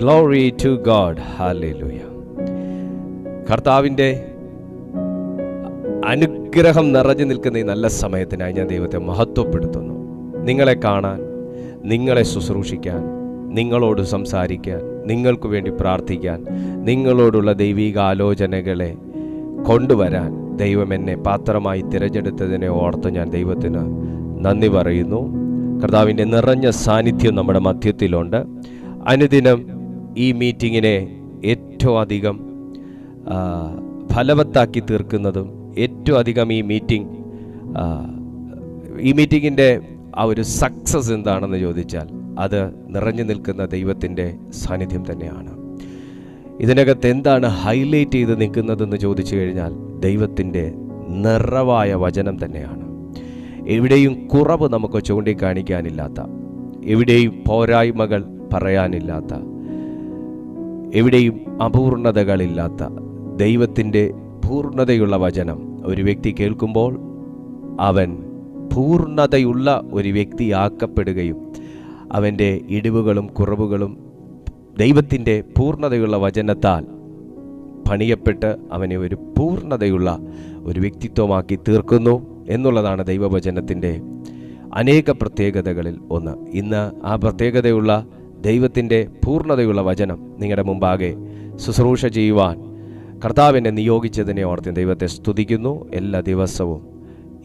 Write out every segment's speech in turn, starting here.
Glory to God. Hallelujah. കർത്താവിൻ്റെ അനുഗ്രഹം നിറഞ്ഞു നിൽക്കുന്ന ഈ നല്ല സമയത്തിനായി ഞാൻ ദൈവത്തെ മഹത്വപ്പെടുത്തുന്നു. നിങ്ങളെ കാണാൻ, നിങ്ങളെ ശുശ്രൂഷിക്കാൻ, നിങ്ങളോട് സംസാരിക്കാൻ, നിങ്ങൾക്ക് വേണ്ടി പ്രാർത്ഥിക്കാൻ, നിങ്ങളോടുള്ള ദൈവിക ആലോചനകളെ കൊണ്ടുവരാൻ ദൈവം എന്നെ പാത്രമായി തിരഞ്ഞെടുത്തതിനെ ഓർത്ത് ഞാൻ ദൈവത്തിന് നന്ദി പറയുന്നു. കർത്താവിൻ്റെ നിറഞ്ഞ സാന്നിധ്യം നമ്മുടെ മധ്യത്തിലുണ്ട്. അനുദിനം ഈ മീറ്റിങ്ങിനെ ഏറ്റവും അധികം ഫലവത്താക്കി തീർക്കുന്നതും ഏറ്റവും അധികം ഈ മീറ്റിങ്ങിൻ്റെ ആ ഒരു സക്സസ് എന്താണെന്ന് ചോദിച്ചാൽ അത് നിറഞ്ഞു നിൽക്കുന്ന ദൈവത്തിൻ്റെ സാന്നിധ്യം തന്നെയാണ്. ഇതിനകത്ത് എന്താണ് ഹൈലൈറ്റ് ചെയ്ത് നിൽക്കുന്നതെന്ന് ചോദിച്ചു കഴിഞ്ഞാൽ ദൈവത്തിൻ്റെ നിറവായ വചനം തന്നെയാണ്. എവിടെയും കുറവ് നമുക്ക് ചൂണ്ടിക്കാണിക്കാനില്ലാത്ത, എവിടെയും പോരായ്മകൾ പറയാനില്ലാത്ത, എവിടെയും അപൂർണതകളില്ലാത്ത ദൈവത്തിൻ്റെ പൂർണ്ണതയുള്ള വചനം ഒരു വ്യക്തി കേൾക്കുമ്പോൾ അവൻ പൂർണ്ണതയുള്ള ഒരു വ്യക്തിയാക്കപ്പെടുകയും അവൻ്റെ ഇടിവുകളും കുറവുകളും ദൈവത്തിൻ്റെ പൂർണ്ണതയുള്ള വചനത്താൽ പണിയപ്പെട്ട് അവനെ ഒരു പൂർണ്ണതയുള്ള ഒരു വ്യക്തിത്വമാക്കി തീർക്കുന്നു എന്നുള്ളതാണ് ദൈവവചനത്തിൻ്റെ അനേക പ്രത്യേകതകളിൽ ഒന്ന്. ഇന്ന് ആ പ്രത്യേകതയുള്ള ദൈവത്തിൻ്റെ പൂർണ്ണതയുള്ള വചനം നിങ്ങളുടെ മുമ്പാകെ ശുശ്രൂഷ ചെയ്യുവാൻ കർത്താവിനെ നിയോഗിച്ചതിനെ ഓർത്ത് ദൈവത്തെ സ്തുതിക്കുന്നു. എല്ലാ ദിവസവും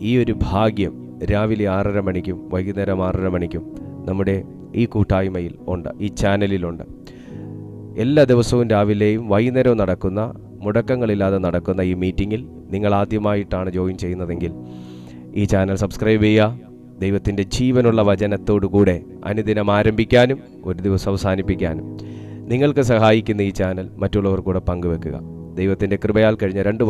ഈ ഒരു ഭാഗ്യം രാവിലെ 6:30 മണിക്കും വൈകുന്നേരം 6:30 മണിക്കും നമ്മുടെ ഈ കൂട്ടായ്മയിൽ ഉണ്ട്, ഈ ചാനലിലുണ്ട്. എല്ലാ ദിവസവും രാവിലെയും വൈകുന്നേരവും നടക്കുന്ന, മുടക്കങ്ങളില്ലാതെ നടക്കുന്ന ഈ മീറ്റിങ്ങിൽ നിങ്ങൾ ആദ്യമായിട്ടാണ് ജോയിൻ ചെയ്യുന്നതെങ്കിൽ ഈ ചാനൽ സബ്സ്ക്രൈബ് ചെയ്യുക. ദൈവത്തിൻ്റെ ജീവനുള്ള വചനത്തോടുകൂടെ അനുദിനം ആരംഭിക്കാനും ഒരു ദിവസം അവസാനിപ്പിക്കാനും നിങ്ങൾക്ക് സഹായിക്കുന്ന ഈ ചാനൽ മറ്റുള്ളവർ കൂടെ പങ്കുവെക്കുക. ദൈവത്തിൻ്റെ കൃപയാൽ കഴിഞ്ഞ 2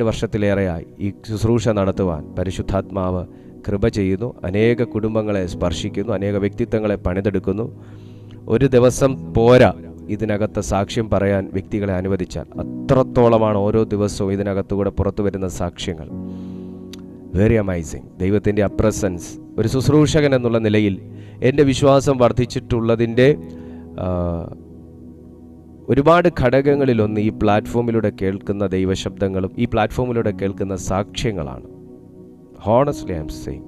വർഷത്തിലേറെയായി ഈ ശുശ്രൂഷ നടത്തുവാൻ പരിശുദ്ധാത്മാവ് കൃപ ചെയ്യുന്നു. അനേക കുടുംബങ്ങളെ സ്പർശിക്കുന്നു, അനേക വ്യക്തിത്വങ്ങളെ പണിതെടുക്കുന്നു. ഒരു ദിവസം പോരാ ഇതിനകത്ത് സാക്ഷ്യം പറയാൻ വ്യക്തികളെ അനുവദിച്ചാൽ. അത്രത്തോളമാണ് ഓരോ ദിവസവും ഇതിനകത്തുകൂടെ പുറത്തു വരുന്ന സാക്ഷ്യങ്ങൾ. Very amazing. ദൈവത്തിൻ്റെ അപ്രസൻസ് ഒരു ശുശ്രൂഷകൻ എന്നുള്ള നിലയിൽ എൻ്റെ വിശ്വാസം വർദ്ധിച്ചിട്ടുള്ളതിൻ്റെ ഒരുപാട് ഘടകങ്ങളിലൊന്ന് ഈ പ്ലാറ്റ്ഫോമിലൂടെ കേൾക്കുന്ന ദൈവശബ്ദങ്ങളും ഈ പ്ലാറ്റ്ഫോമിലൂടെ കേൾക്കുന്ന സാക്ഷ്യങ്ങളാണ്. ഹോണസ്റ്റ്ലി ഐ ആം സേയിങ്,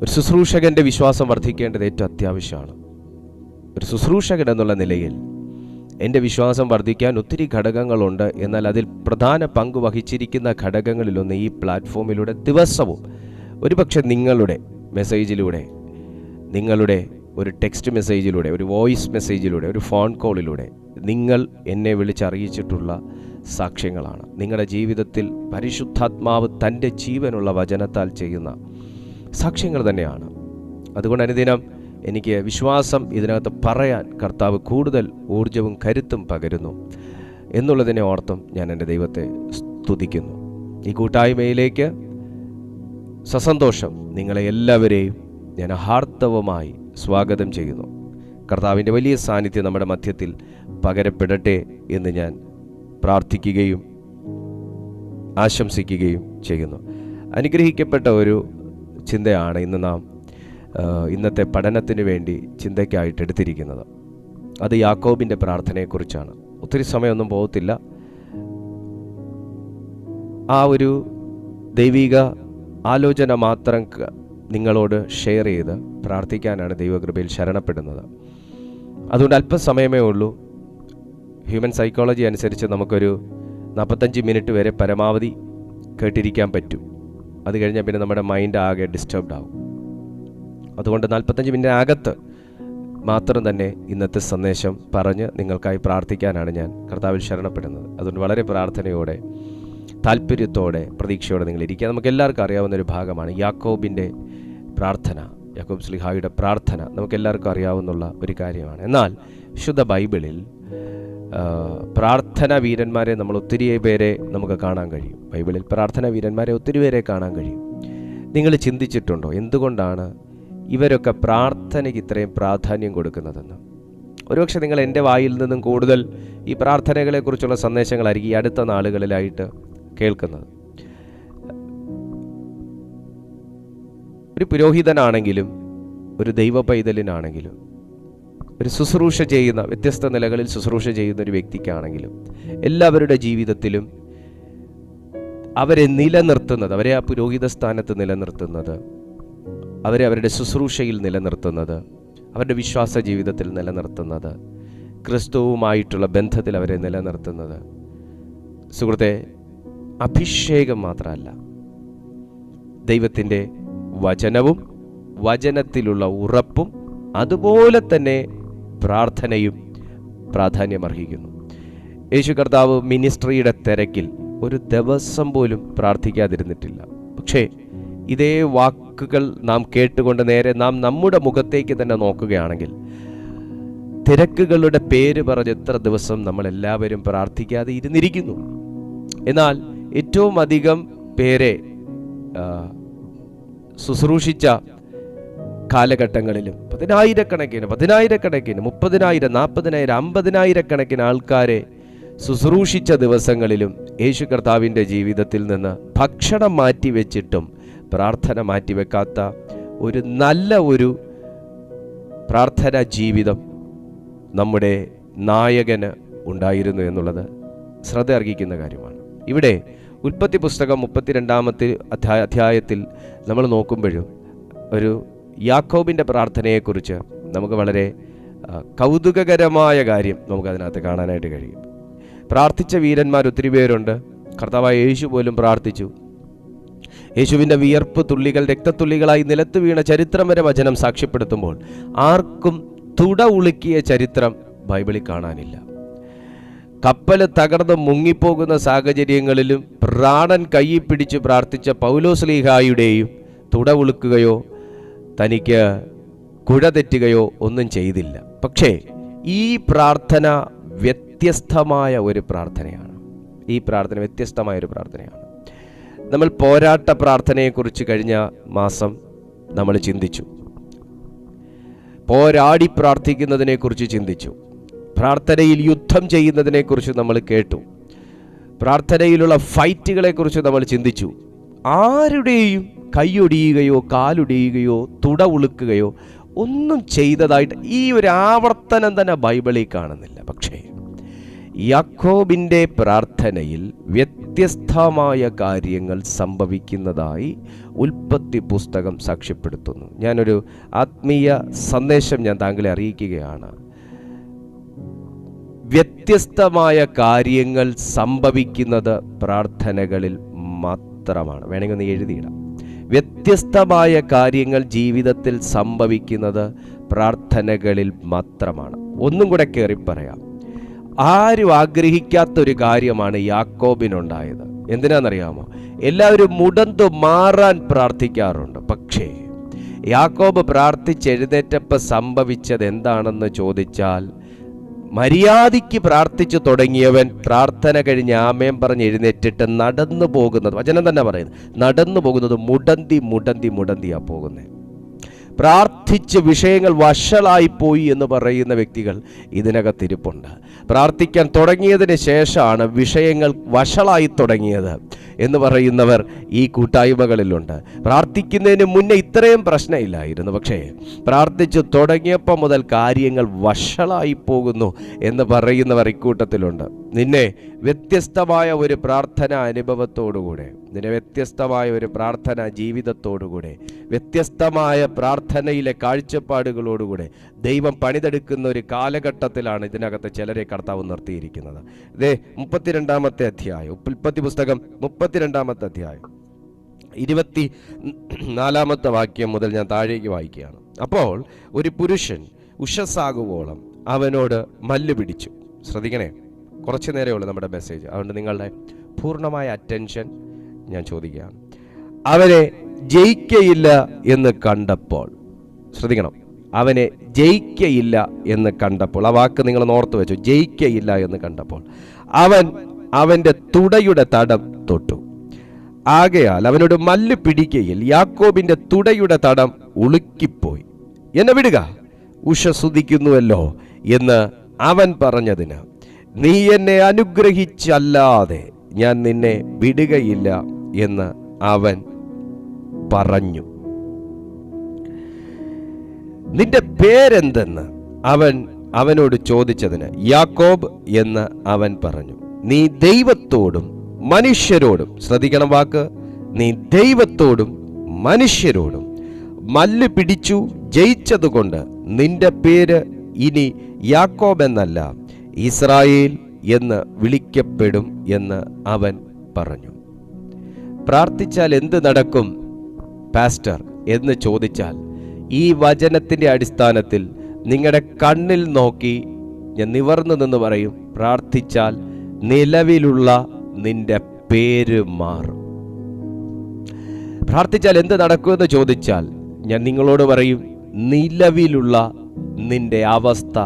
ഒരു ശുശ്രൂഷകൻ്റെ വിശ്വാസം വർദ്ധിക്കേണ്ടത് ഏറ്റവും അത്യാവശ്യമാണ്. ഒരു ശുശ്രൂഷകൻ എന്നുള്ള നിലയിൽ എൻ്റെ വിശ്വാസം വർദ്ധിക്കാൻ ഒത്തിരി ഘടകങ്ങളുണ്ട്. എന്നാൽ അതിൽ പ്രധാന പങ്ക് വഹിച്ചിരിക്കുന്ന ഘടകങ്ങളിലൊന്ന് ഈ പ്ലാറ്റ്ഫോമിലൂടെ ദിവസവും ഒരുപക്ഷെ നിങ്ങളുടെ മെസ്സേജിലൂടെ, നിങ്ങളുടെ ഒരു ടെക്സ്റ്റ് മെസ്സേജിലൂടെ, ഒരു വോയിസ് മെസ്സേജിലൂടെ, ഒരു ഫോൺ കോളിലൂടെ നിങ്ങൾ എന്നെ വിളിച്ചറിയിച്ചിട്ടുള്ള സാക്ഷ്യങ്ങളാണ്. നിങ്ങളുടെ ജീവിതത്തിൽ പരിശുദ്ധാത്മാവ് തൻ്റെ ജീവനുള്ള വചനത്താൽ ചെയ്യുന്ന സാക്ഷ്യങ്ങൾ തന്നെയാണ്. അതുകൊണ്ട് അനുദിനം എനിക്ക് വിശ്വാസം ഇതിനകത്ത് പറയാൻ കർത്താവ് കൂടുതൽ ഊർജവും കരുത്തും പകരുന്നു എന്നുള്ളതിനെ ഓർത്തും ഞാൻ എൻ്റെ ദൈവത്തെ സ്തുതിക്കുന്നു. ഈ കൂട്ടായ്മയിലേക്ക് സസന്തോഷം നിങ്ങളെ എല്ലാവരെയും ഞാൻ ഹാർദവമായി സ്വാഗതം ചെയ്യുന്നു. കർത്താവിൻ്റെ വലിയ സാന്നിധ്യം നമ്മുടെ മധ്യത്തിൽ പകരപ്പെടട്ടെ എന്ന് ഞാൻ പ്രാർത്ഥിക്കുകയും ആശംസിക്കുകയും ചെയ്യുന്നു. അനുഗ്രഹിക്കപ്പെട്ട ഒരു ചിന്തയാണ് ഇന്ന് നാം ഇന്നത്തെ പഠനത്തിന് വേണ്ടി ചിന്തയ്ക്കായിട്ട് എടുത്തിരിക്കുന്നത്. അത് യാക്കോബിൻ്റെ പ്രാർത്ഥനയെക്കുറിച്ചാണ്. ഒത്തിരി സമയമൊന്നും പോകത്തില്ല. ആ ഒരു ദൈവിക ആലോചന മാത്രം നിങ്ങളോട് ഷെയർ ചെയ്ത് പ്രാർത്ഥിക്കാനാണ് ദൈവകൃപയിൽ ശരണപ്പെടുന്നത്. അതുകൊണ്ട് അല്പസമയമേ ഉള്ളൂ. ഹ്യൂമൻ സൈക്കോളജി അനുസരിച്ച് നമുക്കൊരു 45 മിനിറ്റ് വരെ പരമാവധി കേട്ടിരിക്കാൻ പറ്റും. അത് കഴിഞ്ഞാൽ പിന്നെ നമ്മുടെ മൈൻഡ് ആകെ ഡിസ്റ്റർബ്ഡ് ആവും. അതുകൊണ്ട് 45 മിനിറ്റിനകത്ത് മാത്രം തന്നെ ഇന്നത്തെ സന്ദേശം പറഞ്ഞ് നിങ്ങൾക്കായി പ്രാർത്ഥിക്കാനാണ് ഞാൻ കർത്താവിൽ ശരണപ്പെടുന്നത്. അതുകൊണ്ട് വളരെ പ്രാർത്ഥനയോടെ, താല്പര്യത്തോടെ, പ്രതീക്ഷയോടെ നിങ്ങൾ ഇരിക്കുക. നമുക്ക് എല്ലാവർക്കും അറിയാവുന്നൊരു ഭാഗമാണ് യാക്കോബിൻ്റെ പ്രാർത്ഥന. യാക്കോബ് ശ്ലീഹായുടെ പ്രാർത്ഥന നമുക്കെല്ലാവർക്കും അറിയാവുന്ന ഒരു കാര്യമാണ്. എന്നാൽ വിശുദ്ധ ബൈബിളിൽ പ്രാർത്ഥന വീരന്മാരെ നമ്മൾ ഒത്തിരി പേരെ നമുക്ക് കാണാൻ കഴിയും. ബൈബിളിൽ പ്രാർത്ഥന വീരന്മാരെ ഒത്തിരി പേരെ കാണാൻ കഴിയും. നിങ്ങൾ ചിന്തിച്ചിട്ടുണ്ടോ എന്തുകൊണ്ടാണ് ഇവരൊക്കെ പ്രാർത്ഥനയ്ക്ക് ഇത്രയും പ്രാധാന്യം കൊടുക്കുന്നതെന്ന്? ഒരുപക്ഷെ നിങ്ങൾ എൻ്റെ വായിൽ നിന്നും കൂടുതൽ ഈ പ്രാർത്ഥനകളെക്കുറിച്ചുള്ള സന്ദേശങ്ങളായിരിക്കും ഈ അടുത്ത നാളുകളിലായിട്ട് കേൾക്കുന്നത്. ഒരു പുരോഹിതനാണെങ്കിലും ഒരു ദൈവ പൈതലിനാണെങ്കിലും, ഒരു ശുശ്രൂഷ ചെയ്യുന്ന, വ്യത്യസ്ത നിലകളിൽ ശുശ്രൂഷ ചെയ്യുന്ന ഒരു വ്യക്തിക്കാണെങ്കിലും, എല്ലാവരുടെ ജീവിതത്തിലും അവരെ നിലനിർത്തുന്നത്, അവരെ ആ പുരോഹിത സ്ഥാനത്ത് നിലനിർത്തുന്നത്, അവരെ അവരുടെ ശുശ്രൂഷയിൽ നിലനിർത്തുന്നത്, അവരുടെ വിശ്വാസ ജീവിതത്തിൽ നിലനിർത്തുന്നത്, ക്രിസ്തുവുമായിട്ടുള്ള ബന്ധത്തിൽ അവരെ നിലനിർത്തുന്നത്, സുഹൃത്തെ, അഭിഷേകം മാത്രമല്ല, ദൈവത്തിൻ്റെ വചനവും വചനത്തിലുള്ള ഉറപ്പും അതുപോലെ തന്നെ പ്രാർത്ഥനയും പ്രാധാന്യമർഹിക്കുന്നു. യേശു കർത്താവ് മിനിസ്ട്രിയുടെ തിരക്കിൽ ഒരു ദിവസം പോലും പ്രാർത്ഥിക്കാതിരുന്നിട്ടില്ല. പക്ഷേ ഇതേ വാക്കുകൾ നാം കേട്ടുകൊണ്ട് നേരെ നാം നമ്മുടെ മുഖത്തേക്ക് തന്നെ നോക്കുകയാണെങ്കിൽ, തിരക്കുകളുടെ പേര് പറഞ്ഞ് എത്ര ദിവസം നമ്മളെല്ലാവരും പ്രാർത്ഥിക്കാതെ ഇരുന്നിരിക്കുന്നു. എന്നാൽ ഏറ്റവും അധികം പേരെ ശുശ്രൂഷിച്ച കാലഘട്ടങ്ങളിലും പതിനായിരക്കണക്കിന് 30,000, 40,000, 40,000, 50,000 ആൾക്കാരെ ശുശ്രൂഷിച്ച ദിവസങ്ങളിലും യേശു കർത്താവിൻ്റെ ജീവിതത്തിൽ നിന്ന് ഭക്ഷണം മാറ്റിവെച്ചിട്ടും പ്രാർത്ഥന മാറ്റിവെക്കാത്ത ഒരു നല്ല ഒരു പ്രാർത്ഥനാ ജീവിതം നമ്മുടെ നായകന് ഉണ്ടായിരുന്നു എന്നുള്ളത് ശ്രദ്ധ അർഹിക്കുന്ന കാര്യമാണ്. ഇവിടെ ഉൽപ്പത്തി പുസ്തകം 32-ാമത്തെ അധ്യായത്തിൽ നമ്മൾ നോക്കുമ്പോഴും ഒരു യാക്കോബിൻ്റെ പ്രാർത്ഥനയെക്കുറിച്ച് നമുക്ക് വളരെ കൗതുകകരമായ കാര്യം നമുക്കതിനകത്ത് കാണാനായിട്ട് കഴിയും. പ്രാർത്ഥിച്ച വീരന്മാർ ഒത്തിരി പേരുണ്ട്. കർത്താവായ യേശു പോലും പ്രാർത്ഥിച്ചു. യേശുവിൻ്റെ വിയർപ്പ് തുള്ളികൾ രക്തത്തുള്ളികളായി നിലത്ത് വീണ ചരിത്രം വരെ വചനം സാക്ഷ്യപ്പെടുത്തുമ്പോൾ ആർക്കും തുട ഉളുക്കിയ ചരിത്രം ബൈബിളിൽ കാണാനില്ല. കപ്പൽ തകർന്ന് മുങ്ങിപ്പോകുന്ന സാഹചര്യങ്ങളിലും പ്രാണൻ കയ്യിൽ പിടിച്ച് പ്രാർത്ഥിച്ച പൗലോസ്ലീഹായുടെയും തുട ഉളുക്കുകയോ തനിക്ക് കുഴ തെറ്റുകയോ ഒന്നും ചെയ്തില്ല. പക്ഷേ ഈ പ്രാർത്ഥന വ്യത്യസ്തമായ ഒരു പ്രാർത്ഥനയാണ്. ഈ പ്രാർത്ഥന വ്യത്യസ്തമായ ഒരു പ്രാർത്ഥനയാണ്. നമ്മൾ പോരാട്ട പ്രാർത്ഥനയെക്കുറിച്ച് കഴിഞ്ഞ മാസം നമ്മൾ ചിന്തിച്ചു. പോരാടി പ്രാർത്ഥിക്കുന്നതിനെക്കുറിച്ച് ചിന്തിച്ചു. പ്രാർത്ഥനയിൽ യുദ്ധം ചെയ്യുന്നതിനെക്കുറിച്ച് നമ്മൾ കേട്ടു. പ്രാർത്ഥനയിലുള്ള ഫൈറ്റുകളെക്കുറിച്ച് നമ്മൾ ചിന്തിച്ചു. ആരുടെയും കൈയൊടിയുകയോ കാലൊടിയുകയോ തുട ഉളുക്കുകയോ ഒന്നും ചെയ്തതായിട്ട് ഈ ഒരു ആവർത്തനം തന്നെ ബൈബിളിൽ കാണുന്നില്ല. പക്ഷേ യാക്കോബിൻ്റെ പ്രാർത്ഥനയിൽ വ്യത്യസ്തമായ കാര്യങ്ങൾ സംഭവിക്കുന്നതായി ഉൽപ്പത്തി പുസ്തകം സാക്ഷ്യപ്പെടുത്തുന്നു. ഞാനൊരു ആത്മീയ സന്ദേശം ഞാൻ താങ്കളെ അറിയിക്കുകയാണ്. വ്യത്യസ്തമായ കാര്യങ്ങൾ സംഭവിക്കുന്നത് പ്രാർത്ഥനകളിൽ മാത്രമാണ്. വേണമെങ്കിൽ ഒന്ന് എഴുതിയിടാം. വ്യത്യസ്തമായ കാര്യങ്ങൾ ജീവിതത്തിൽ സംഭവിക്കുന്നത് പ്രാർത്ഥനകളിൽ മാത്രമാണ്. ഒന്നും കൂടെ കയറി പറയാം. ആരും ആഗ്രഹിക്കാത്തൊരു കാര്യമാണ് യാക്കോബിനുണ്ടായത്. എന്തിനാണെന്നറിയാമോ? എല്ലാവരും മുടന്തു മാറാൻ പ്രാർത്ഥിക്കാറുണ്ട്. പക്ഷേ യാക്കോബ് പ്രാർത്ഥിച്ചെഴുന്നേറ്റപ്പോൾ സംഭവിച്ചത് എന്താണെന്ന് ചോദിച്ചാൽ, മര്യാദയ്ക്ക് പ്രാർത്ഥിച്ചു തുടങ്ങിയവൻ പ്രാർത്ഥന കഴിഞ്ഞ് ആമേൻ പറഞ്ഞ് എഴുന്നേറ്റിട്ട് നടന്നു പോകുന്നത്, വചനം തന്നെ പറയുന്നത്, നടന്നു പോകുന്നത് മുടന്തിയാ പോകുന്നത്. പ്രാർത്ഥിച്ച് വിഷയങ്ങൾ വഷളായിപ്പോയി എന്ന് പറയുന്ന വ്യക്തികൾ ഇതിനകത്തിരിപ്പുണ്ട്. പ്രാർത്ഥിക്കാൻ തുടങ്ങിയതിന് ശേഷമാണ് വിഷയങ്ങൾ വഷളായി തുടങ്ങിയത് എന്ന് പറയുന്നവർ ഈ കൂട്ടായ്മകളിലുണ്ട്. പ്രാർത്ഥിക്കുന്നതിന് മുന്നേ ഇത്രയും പ്രശ്നമില്ലായിരുന്നു, പക്ഷേ പ്രാർത്ഥിച്ചു തുടങ്ങിയപ്പോൾ മുതൽ കാര്യങ്ങൾ വഷളായി പോകുന്നു എന്ന് പറയുന്നവർ ഇക്കൂട്ടത്തിലുണ്ട്. നിന്നെ വ്യത്യസ്തമായ ഒരു പ്രാർത്ഥന അനുഭവത്തോടുകൂടെ, നിന്നെ വ്യത്യസ്തമായ ഒരു പ്രാർത്ഥന ജീവിതത്തോടുകൂടെ, വ്യത്യസ്തമായ പ്രാർത്ഥനയിലെ കാഴ്ചപ്പാടുകളോടുകൂടെ ദൈവം പണിതെടുക്കുന്ന ഒരു കാലഘട്ടത്തിലാണ് ഇതിനകത്ത് ചിലരെ കർത്താവ് നിർത്തിയിരിക്കുന്നത്. ഇതേ 32-ാമത്തെ അധ്യായം, ഉൽപ്പത്തി പുസ്തകം 32-ാമത്തെ അധ്യായം 24-ാമത്തെ വാക്യം മുതൽ ഞാൻ താഴേക്ക് വായിക്കുകയാണ്. അപ്പോൾ ഒരു പുരുഷൻ ഉഷസ്സാകുവോളം അവനോട് മല്ല് പിടിച്ചു. ശ്രദ്ധിക്കണേ, കുറച്ച് നേരമേ ഉള്ളൂ നമ്മുടെ മെസ്സേജ്, അതുകൊണ്ട് നിങ്ങളുടെ പൂർണ്ണമായ അറ്റൻഷൻ ഞാൻ ചോദിക്കുകയാണ്. അവനെ ജയിക്കയില്ല എന്ന് കണ്ടപ്പോൾ, ശ്രദ്ധിക്കണം, അവനെ ജയിക്കയില്ല എന്ന് കണ്ടപ്പോൾ, ആ വാക്ക് നിങ്ങൾ ഓർത്ത് വെച്ചു, ജയിക്കയില്ല എന്ന് കണ്ടപ്പോൾ അവൻ അവൻ്റെ തുടയുടെ തടം തൊട്ടു. ആകയാൽ അവനോട് മല്ല് പിടിക്കയിൽ യാക്കോബിൻ്റെ തുടയുടെ തടം ഉളുക്കിപ്പോയി. എന്നെ വിടുക, ഉഷസ്സുതിക്കുന്നുവല്ലോ എന്ന് അവൻ പറഞ്ഞതിന്, നീ എന്നെ അനുഗ്രഹിച്ചല്ലാതെ ഞാൻ നിന്നെ വിടുകയില്ല എന്ന് അവൻ പറഞ്ഞു. നിന്റെ പേരെന്തെന്ന് അവനോട് ചോദിച്ചതിന് യാക്കോബ് എന്ന് അവൻ പറഞ്ഞു. നീ ദൈവത്തോടും മനുഷ്യരോടും, ശ്രദ്ധിക്കണം വാക്ക്, നീ ദൈവത്തോടും മനുഷ്യരോടും മല്ല് പിടിച്ചു ജയിച്ചതുകൊണ്ട് നിന്റെ പേര് ഇനി യാക്കോബ് എന്നല്ല ഇസ്രായേൽ എന്ന് വിളിക്കപ്പെടും എന്ന് അവൻ പറഞ്ഞു. പ്രാർത്ഥിച്ചാൽ എന്ത് നടക്കും പാസ്റ്റർ എന്ന് ചോദിച്ചാൽ, ഈ വചനത്തിൻ്റെ അടിസ്ഥാനത്തിൽ നിങ്ങളുടെ കണ്ണിൽ നോക്കി ഞാൻ നിവർന്നു നിന്ന് പറയും, പ്രാർത്ഥിച്ചാൽ നിലവിലുള്ള നിന്റെ പേര് മാറും. പ്രാർത്ഥിച്ചാൽ എന്ത് നടക്കുമെന്ന് ചോദിച്ചാൽ ഞാൻ നിങ്ങളോട് പറയും, നിലവിലുള്ള നിന്റെ അവസ്ഥ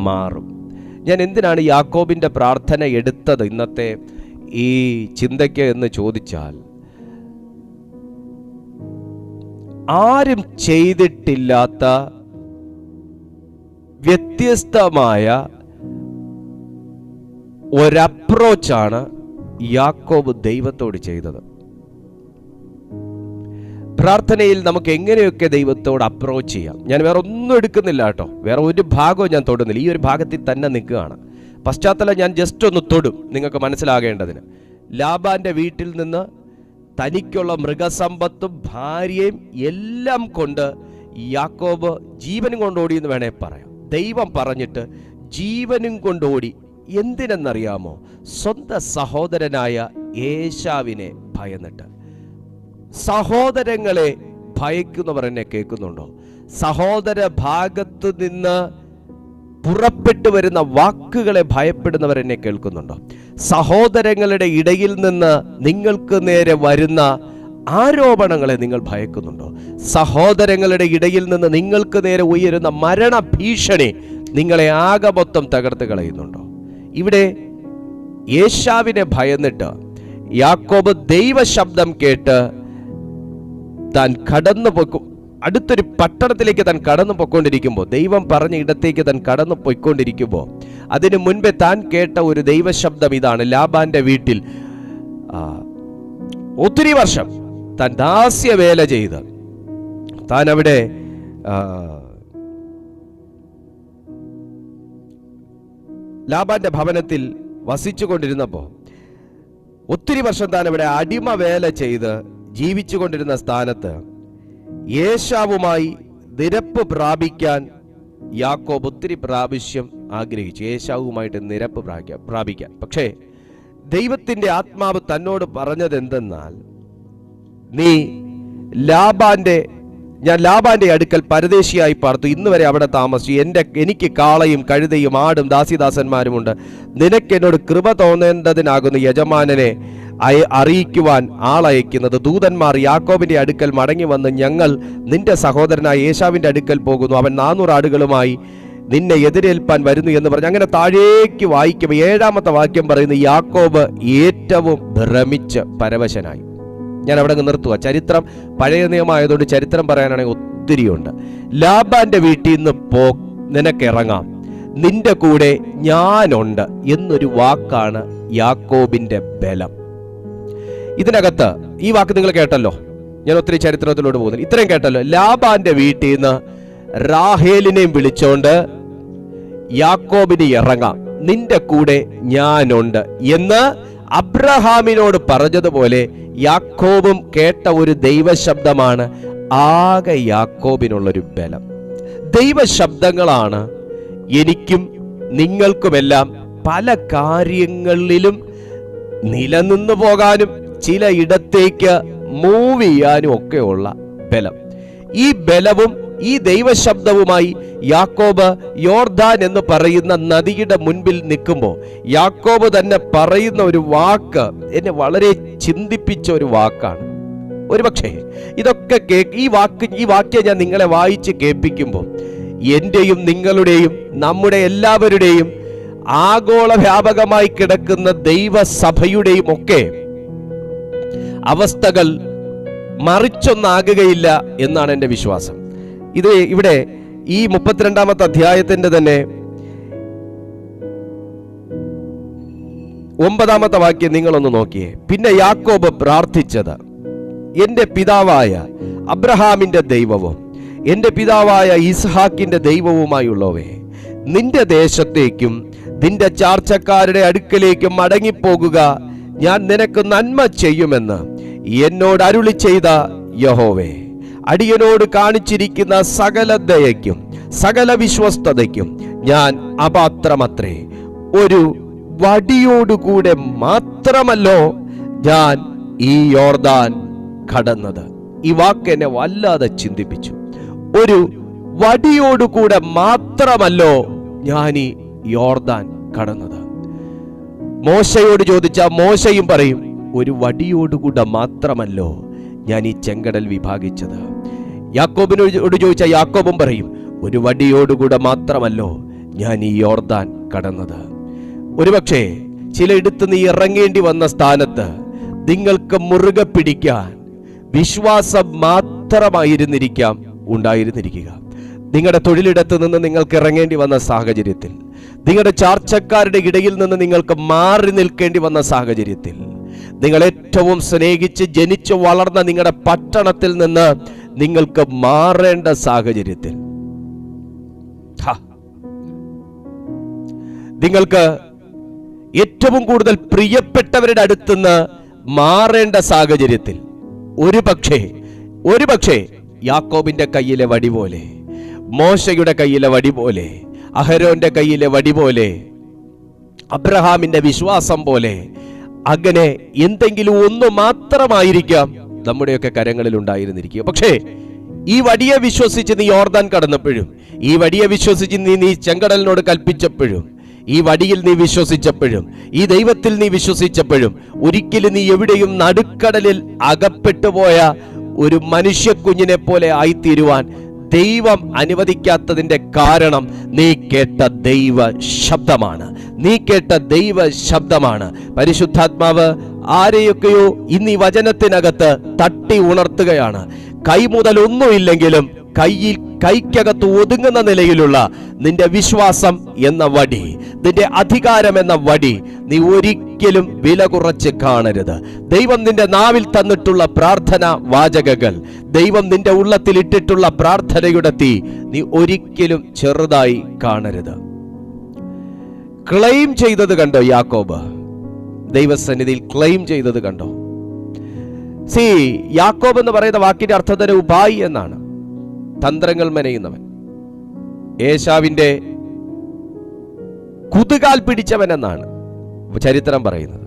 മാറും. ഞാൻ എന്തിനാണ് യാക്കോബിൻ്റെ പ്രാർത്ഥന എടുത്തത് ഇന്നത്തെ ഈ ചിന്തയ്ക്ക് എന്ന് ചോദിച്ചാൽ, ആരും ചെയ്തിട്ടില്ലാത്ത വ്യത്യസ്തമായ ഒരപ്രോച്ചാണ് യാക്കോബ് ദൈവത്തോട് ചെയ്തത്. പ്രാർത്ഥനയിൽ നമുക്ക് എങ്ങനെയൊക്കെ ദൈവത്തോട് അപ്രോച്ച് ചെയ്യാം. ഞാൻ വേറെ ഒന്നും എടുക്കുന്നില്ല കേട്ടോ, വേറെ ഒരു ഭാഗവും ഞാൻ തൊടുന്നില്ല. ഈ ഒരു ഭാഗത്തിൽ തന്നെ നിൽക്കുകയാണ്. പശ്ചാത്തലം ഞാൻ ജസ്റ്റ് ഒന്ന് തൊടും നിങ്ങൾക്ക് മനസ്സിലാകേണ്ടതിന്. ലാബാന്റെ വീട്ടിൽ നിന്ന് തനിക്കുള്ള മൃഗസമ്പത്തും ഭാര്യയും എല്ലാം കൊണ്ട് യാക്കോബ് ജീവനും കൊണ്ടോടി എന്ന് വേണേ പറയാം. ദൈവം പറഞ്ഞിട്ട് ജീവനും കൊണ്ടോടി. എന്തിനെന്നറിയാമോ? സ്വന്തം സഹോദരനായ ഏശാവിനെ ഭയന്നിട്ട്. സഹോദരങ്ങളെ ഭയക്കുന്നവർ എന്നെ കേൾക്കുന്നുണ്ടോ? സഹോദര ഭാഗത്ത് നിന്ന് പുറപ്പെട്ടു വരുന്ന വാക്കുകളെ ഭയപ്പെടുന്നവർ എന്നെ കേൾക്കുന്നുണ്ടോ? സഹോദരങ്ങളുടെ ഇടയിൽ നിന്ന് നിങ്ങൾക്ക് നേരെ വരുന്ന ആരോപണങ്ങളെ നിങ്ങൾ ഭയക്കുന്നുണ്ടോ? സഹോദരങ്ങളുടെ ഇടയിൽ നിന്ന് നിങ്ങൾക്ക് നേരെ ഉയരുന്ന മരണ ഭീഷണി നിങ്ങളെ ആകെ മൊത്തം തകർത്ത് കളയുന്നുണ്ടോ? ഇവിടെ ഏശാവിനെ ഭയന്നിട്ട് യാക്കോബ് ദൈവശബ്ദം കേട്ട് താൻ അടുത്തൊരു പട്ടണത്തിലേക്ക് താൻ കടന്നു പൊയ്ക്കൊണ്ടിരിക്കുമ്പോൾ, ദൈവം പറഞ്ഞ ഇടത്തേക്ക് താൻ കടന്നു പൊയ്ക്കൊണ്ടിരിക്കുമ്പോൾ, അതിനു മുൻപേ താൻ കേട്ട ഒരു ദൈവശബ്ദം ഇതാണ്. ലാബാന്റെ വീട്ടിൽ ഒത്തിരി വർഷം താൻ ദാസ്യവേല ചെയ്ത് താൻ അവിടെ ലാബാന്റെ ഭവനത്തിൽ വസിച്ചു കൊണ്ടിരുന്നപ്പോൾ, ഒത്തിരി വർഷം താൻ അവിടെ അടിമ വേല ചെയ്ത് ജീവിച്ചു കൊണ്ടിരുന്ന സ്ഥാനത്ത് ഏശാവുമായി നിരപ്പ് പ്രാപിക്കാൻ യാക്കോബ് ഒത്തിരി പ്രാവശ്യം ആഗ്രഹിച്ചു. ഏശാവുമായിട്ട് നിരപ്പ് പ്രാപിക്കാൻ. പക്ഷേ ദൈവത്തിന്റെ ആത്മാവ് തന്നോട് പറഞ്ഞത് എന്തെന്നാൽ, നീ ഞാൻ ലാബാന്റെ അടുക്കൽ പരദേശിയായി പാർത്തു, ഇന്ന് വരെ അവിടെ താമസിച്ചു. എനിക്ക് കാളയും കഴുതയും ആടും ദാസിദാസന്മാരുമുണ്ട്. നിനക്ക് എന്നോട് കൃപ തോന്നേണ്ടതിനാകുന്ന യജമാനനെ അറിയിക്കുവാൻ ആളയക്കുന്നത്. ദൂതന്മാർ യാക്കോബിന്റെ അടുക്കൽ മടങ്ങി വന്ന്, ഞങ്ങൾ നിന്റെ സഹോദരനായ ഏശാവിന്റെ അടുക്കൽ പോകുന്നു, അവൻ 400 ആടുകളുമായി നിന്നെ എതിരേൽപ്പാൻ വരുന്നു എന്ന് പറഞ്ഞ് അങ്ങനെ താഴേക്ക് വായിക്കുമ്പോൾ 7-ാമത്തെ വാക്യം പറയുന്നു, യാക്കോബ് ഏറ്റവും ഭ്രമിച്ച് പരവശനായി. ഞാൻ അവിടെ നിർത്തുക. ചരിത്രം പഴയ നിയമമായതുകൊണ്ട് ചരിത്രം പറയാനാണെങ്കിൽ ഒത്തിരിയുണ്ട്. ലാബാന്റെ വീട്ടിൽ നിന്ന് നിനക്കിറങ്ങാം, നിന്റെ കൂടെ ഞാനുണ്ട് എന്നൊരു വാക്കാണ് യാക്കോബിന്റെ ബലം. ഇതിനകത്ത് ഈ വാക്ക് നിങ്ങൾ കേട്ടല്ലോ. ഞാൻ ഒത്തിരി ചരിത്രത്തിലോട്ട് പോകുന്നില്ല, ഇത്രയും കേട്ടല്ലോ. ലാബാന്റെ വീട്ടിൽ നിന്ന് റാഹേലിനെയും വിളിച്ചോണ്ട് യാക്കോബിന് ഇറങ്ങാം, നിന്റെ കൂടെ ഞാനുണ്ട് എന്ന് അബ്രഹാമിനോട് പറഞ്ഞതുപോലെ യാക്കോബും കേട്ട ഒരു ദൈവശബ്ദമാണ് ആകെ യാക്കോബിനുള്ളൊരു ബലം. ദൈവശബ്ദങ്ങളാണ് എനിക്കും നിങ്ങൾക്കുമെല്ലാം പല കാര്യങ്ങളിലും നിലനിന്നു പോകാനും ചില ഇടത്തേക്ക് മൂവ് ചെയ്യാനും ഒക്കെയുള്ള ബലം. ഈ ബലവും ഈ ദൈവശബ്ദവുമായി യാക്കോബ് യോർദാൻ എന്ന് പറയുന്ന നദിയുടെ മുൻപിൽ നിൽക്കുമ്പോൾ യാക്കോബ് തന്നെ പറയുന്ന ഒരു വാക്ക് എന്നെ വളരെ ചിന്തിപ്പിച്ച ഒരു വാക്കാണ്. ഒരുപക്ഷേ ഇതൊക്കെ ഈ വാക്യം ഞാൻ നിങ്ങളെ വായിച്ച് കേൾപ്പിക്കുമ്പോൾ എന്റെയും നിങ്ങളുടെയും നമ്മുടെ എല്ലാവരുടെയും ആഗോള വ്യാപകമായി കിടക്കുന്ന ദൈവസഭയുടെയും ഒക്കെ അവസ്ഥകൾ മറിച്ചൊന്നാകുകയില്ല എന്നാണ് എൻ്റെ വിശ്വാസം. ഇവിടെ ഈ 32-ാമത്തെ അധ്യായത്തിന്റെ തന്നെ 9-ാമത്തെ വാക്യം നിങ്ങളൊന്ന് നോക്കിയേ. പിന്നെ യാക്കോബ് പ്രാർത്ഥിച്ചത്, എന്റെ പിതാവായ അബ്രഹാമിന്റെ ദൈവവും എൻ്റെ പിതാവായ ഇസ്ഹാക്കിൻ്റെ ദൈവവുമായുള്ളവേ, നിന്റെ ദേശത്തേക്കും നിന്റെ ചാർച്ചക്കാരുടെ അടുക്കലേക്കും മടങ്ങിപ്പോകുക, ഞാൻ നിനക്ക് നന്മ ചെയ്യുമെന്ന് എന്നോട് അരുളി ചെയ്ത യഹോവേ, അടിയനോട് കാണിച്ചിരിക്കുന്ന സകല ദയയ്ക്കും സകല വിശ്വസ്തതയ്ക്കും ഞാൻ അപാത്രമത്രേ. ഒരു വടിയോടുകൂടെ മാത്രമല്ലോ ഞാൻ ഈ യോർദാൻ കടന്നത്. ഈ വാക്ക് എന്നെ വല്ലാതെ ചിന്തിപ്പിച്ചു. ഒരു വടിയോടുകൂടെ മാത്രമല്ലോ ഞാൻ ഈ യോർദാൻ കടന്നത്. മോശയോട് ചോദിച്ചാൽ മോശയും പറയും, ഒരു വടിയോടുകൂടെ മാത്രമല്ലോ ഞാൻ ഈ ചെങ്കടൽ വിഭാഗിച്ചത്. യാക്കോബിനോട് ചോദിച്ചാൽ യാക്കോബും പറയും, ഒരു വടിയോടുകൂടെ മാത്രമല്ലോ ഞാൻ ഈ യോർദാൻ കടന്നത്. ഒരുപക്ഷെ ചിലയിടത്ത് നീ ഇറങ്ങേണ്ടി വന്ന സ്ഥാനത്ത് നിങ്ങൾക്ക് മുറുകെ പിടിക്കാൻ വിശ്വാസം മാത്രമായിരുന്നിരിക്കാം ഉണ്ടായിരുന്നിരിക്കുക. നിങ്ങളുടെ തൊഴിലിടത്ത് നിന്ന് നിങ്ങൾക്ക് ഇറങ്ങേണ്ടി വന്ന സാഹചര്യത്തിൽ, നിങ്ങളുടെ ചാർച്ചക്കാരുടെ ഇടയിൽ നിന്ന് നിങ്ങൾക്ക് മാറി നിൽക്കേണ്ടി വന്ന സാഹചര്യത്തിൽ, നിങ്ങൾ ഏറ്റവും സ്നേഹിച്ച് ജനിച്ചു വളർന്ന നിങ്ങളുടെ പട്ടണത്തിൽ നിന്ന് നിങ്ങൾക്ക് മാറേണ്ട സാഹചര്യത്തിൽ, നിങ്ങൾക്ക് ഏറ്റവും കൂടുതൽ പ്രിയപ്പെട്ടവരുടെ അടുത്തുനിന്ന് മാറേണ്ട സാഹചര്യത്തിൽ, ഒരു പക്ഷേ യാക്കോബിന്റെ കയ്യിലെ വടി പോലെ, മോശയുടെ കയ്യിലെ വടി പോലെ, അഹരോന്റെ കയ്യിലെ വടി പോലെ, അബ്രഹാമിന്റെ വിശ്വാസം പോലെ, അങ്ങനെ എന്തെങ്കിലും ഒന്ന് മാത്രമായിരിക്കാം നമ്മുടെയൊക്കെ കരങ്ങളിൽ ഉണ്ടായിരുന്നിരിക്കുക. പക്ഷേ ഈ വടിയെ വിശ്വസിച്ച് നീ യോർദാൻ കടന്നപ്പോഴും, ഈ വടിയെ വിശ്വസിച്ച് നീ ചെങ്കടലിനോട് കൽപ്പിച്ചപ്പോഴും, ഈ വടിയിൽ നീ വിശ്വസിച്ചപ്പോഴും, ഈ ദൈവത്തിൽ നീ വിശ്വസിച്ചപ്പോഴും, ഒരിക്കലും നീ എവിടെയും നടുക്കടലിൽ അകപ്പെട്ടുപോയ ഒരു മനുഷ്യക്കുഞ്ഞിനെ പോലെ ആയിത്തീരുവാൻ ദൈവം അനുവദിക്കാത്തതിന്റെ കാരണം നീ കേട്ട ദൈവ ശബ്ദമാണ്. നീ കേട്ട ദൈവ ശബ്ദമാണ്. പരിശുദ്ധാത്മാവ് ആരെയൊക്കെയോ ഇന്ന് ഈ വചനത്തിനകത്ത് തട്ടി ഉണർത്തുകയാണ്. കൈ മുതൽ ഒന്നുമില്ലെങ്കിലും കൈക്കകത്ത് ഒതുങ്ങുന്ന നിലയിലുള്ള നിന്റെ വിശ്വാസം എന്ന വടി, നിന്റെ അധികാരം എന്ന വടി നീ ഒരിക്കലും വില കുറച്ച് കാണരുത്. ദൈവം നിന്റെ നാവിൽ തന്നിട്ടുള്ള പ്രാർത്ഥന വാചകങ്ങൾ, ദൈവം നിന്റെ ഉള്ളത്തിൽ ഇട്ടിട്ടുള്ള പ്രാർത്ഥനയുടെ തീ നീ ഒരിക്കലും ചെറുതായി കാണരുത്. ക്ലെയിം ചെയ്തത് കണ്ടോ യാക്കോബ്? ദൈവസന്നിധിയിൽ ക്ലെയിം ചെയ്തത് കണ്ടോ? യാക്കോബ് എന്ന് പറയുന്ന വാക്കിന്റെ അർത്ഥത്തിന് ഉപായി എന്നാണ്. തന്ത്രങ്ങൾ മെനയുന്നവൻ, ഏശാവിന്റെ കുതുകാൽ പിടിച്ചവൻ എന്നാണ് ചരിത്രം പറയുന്നത്.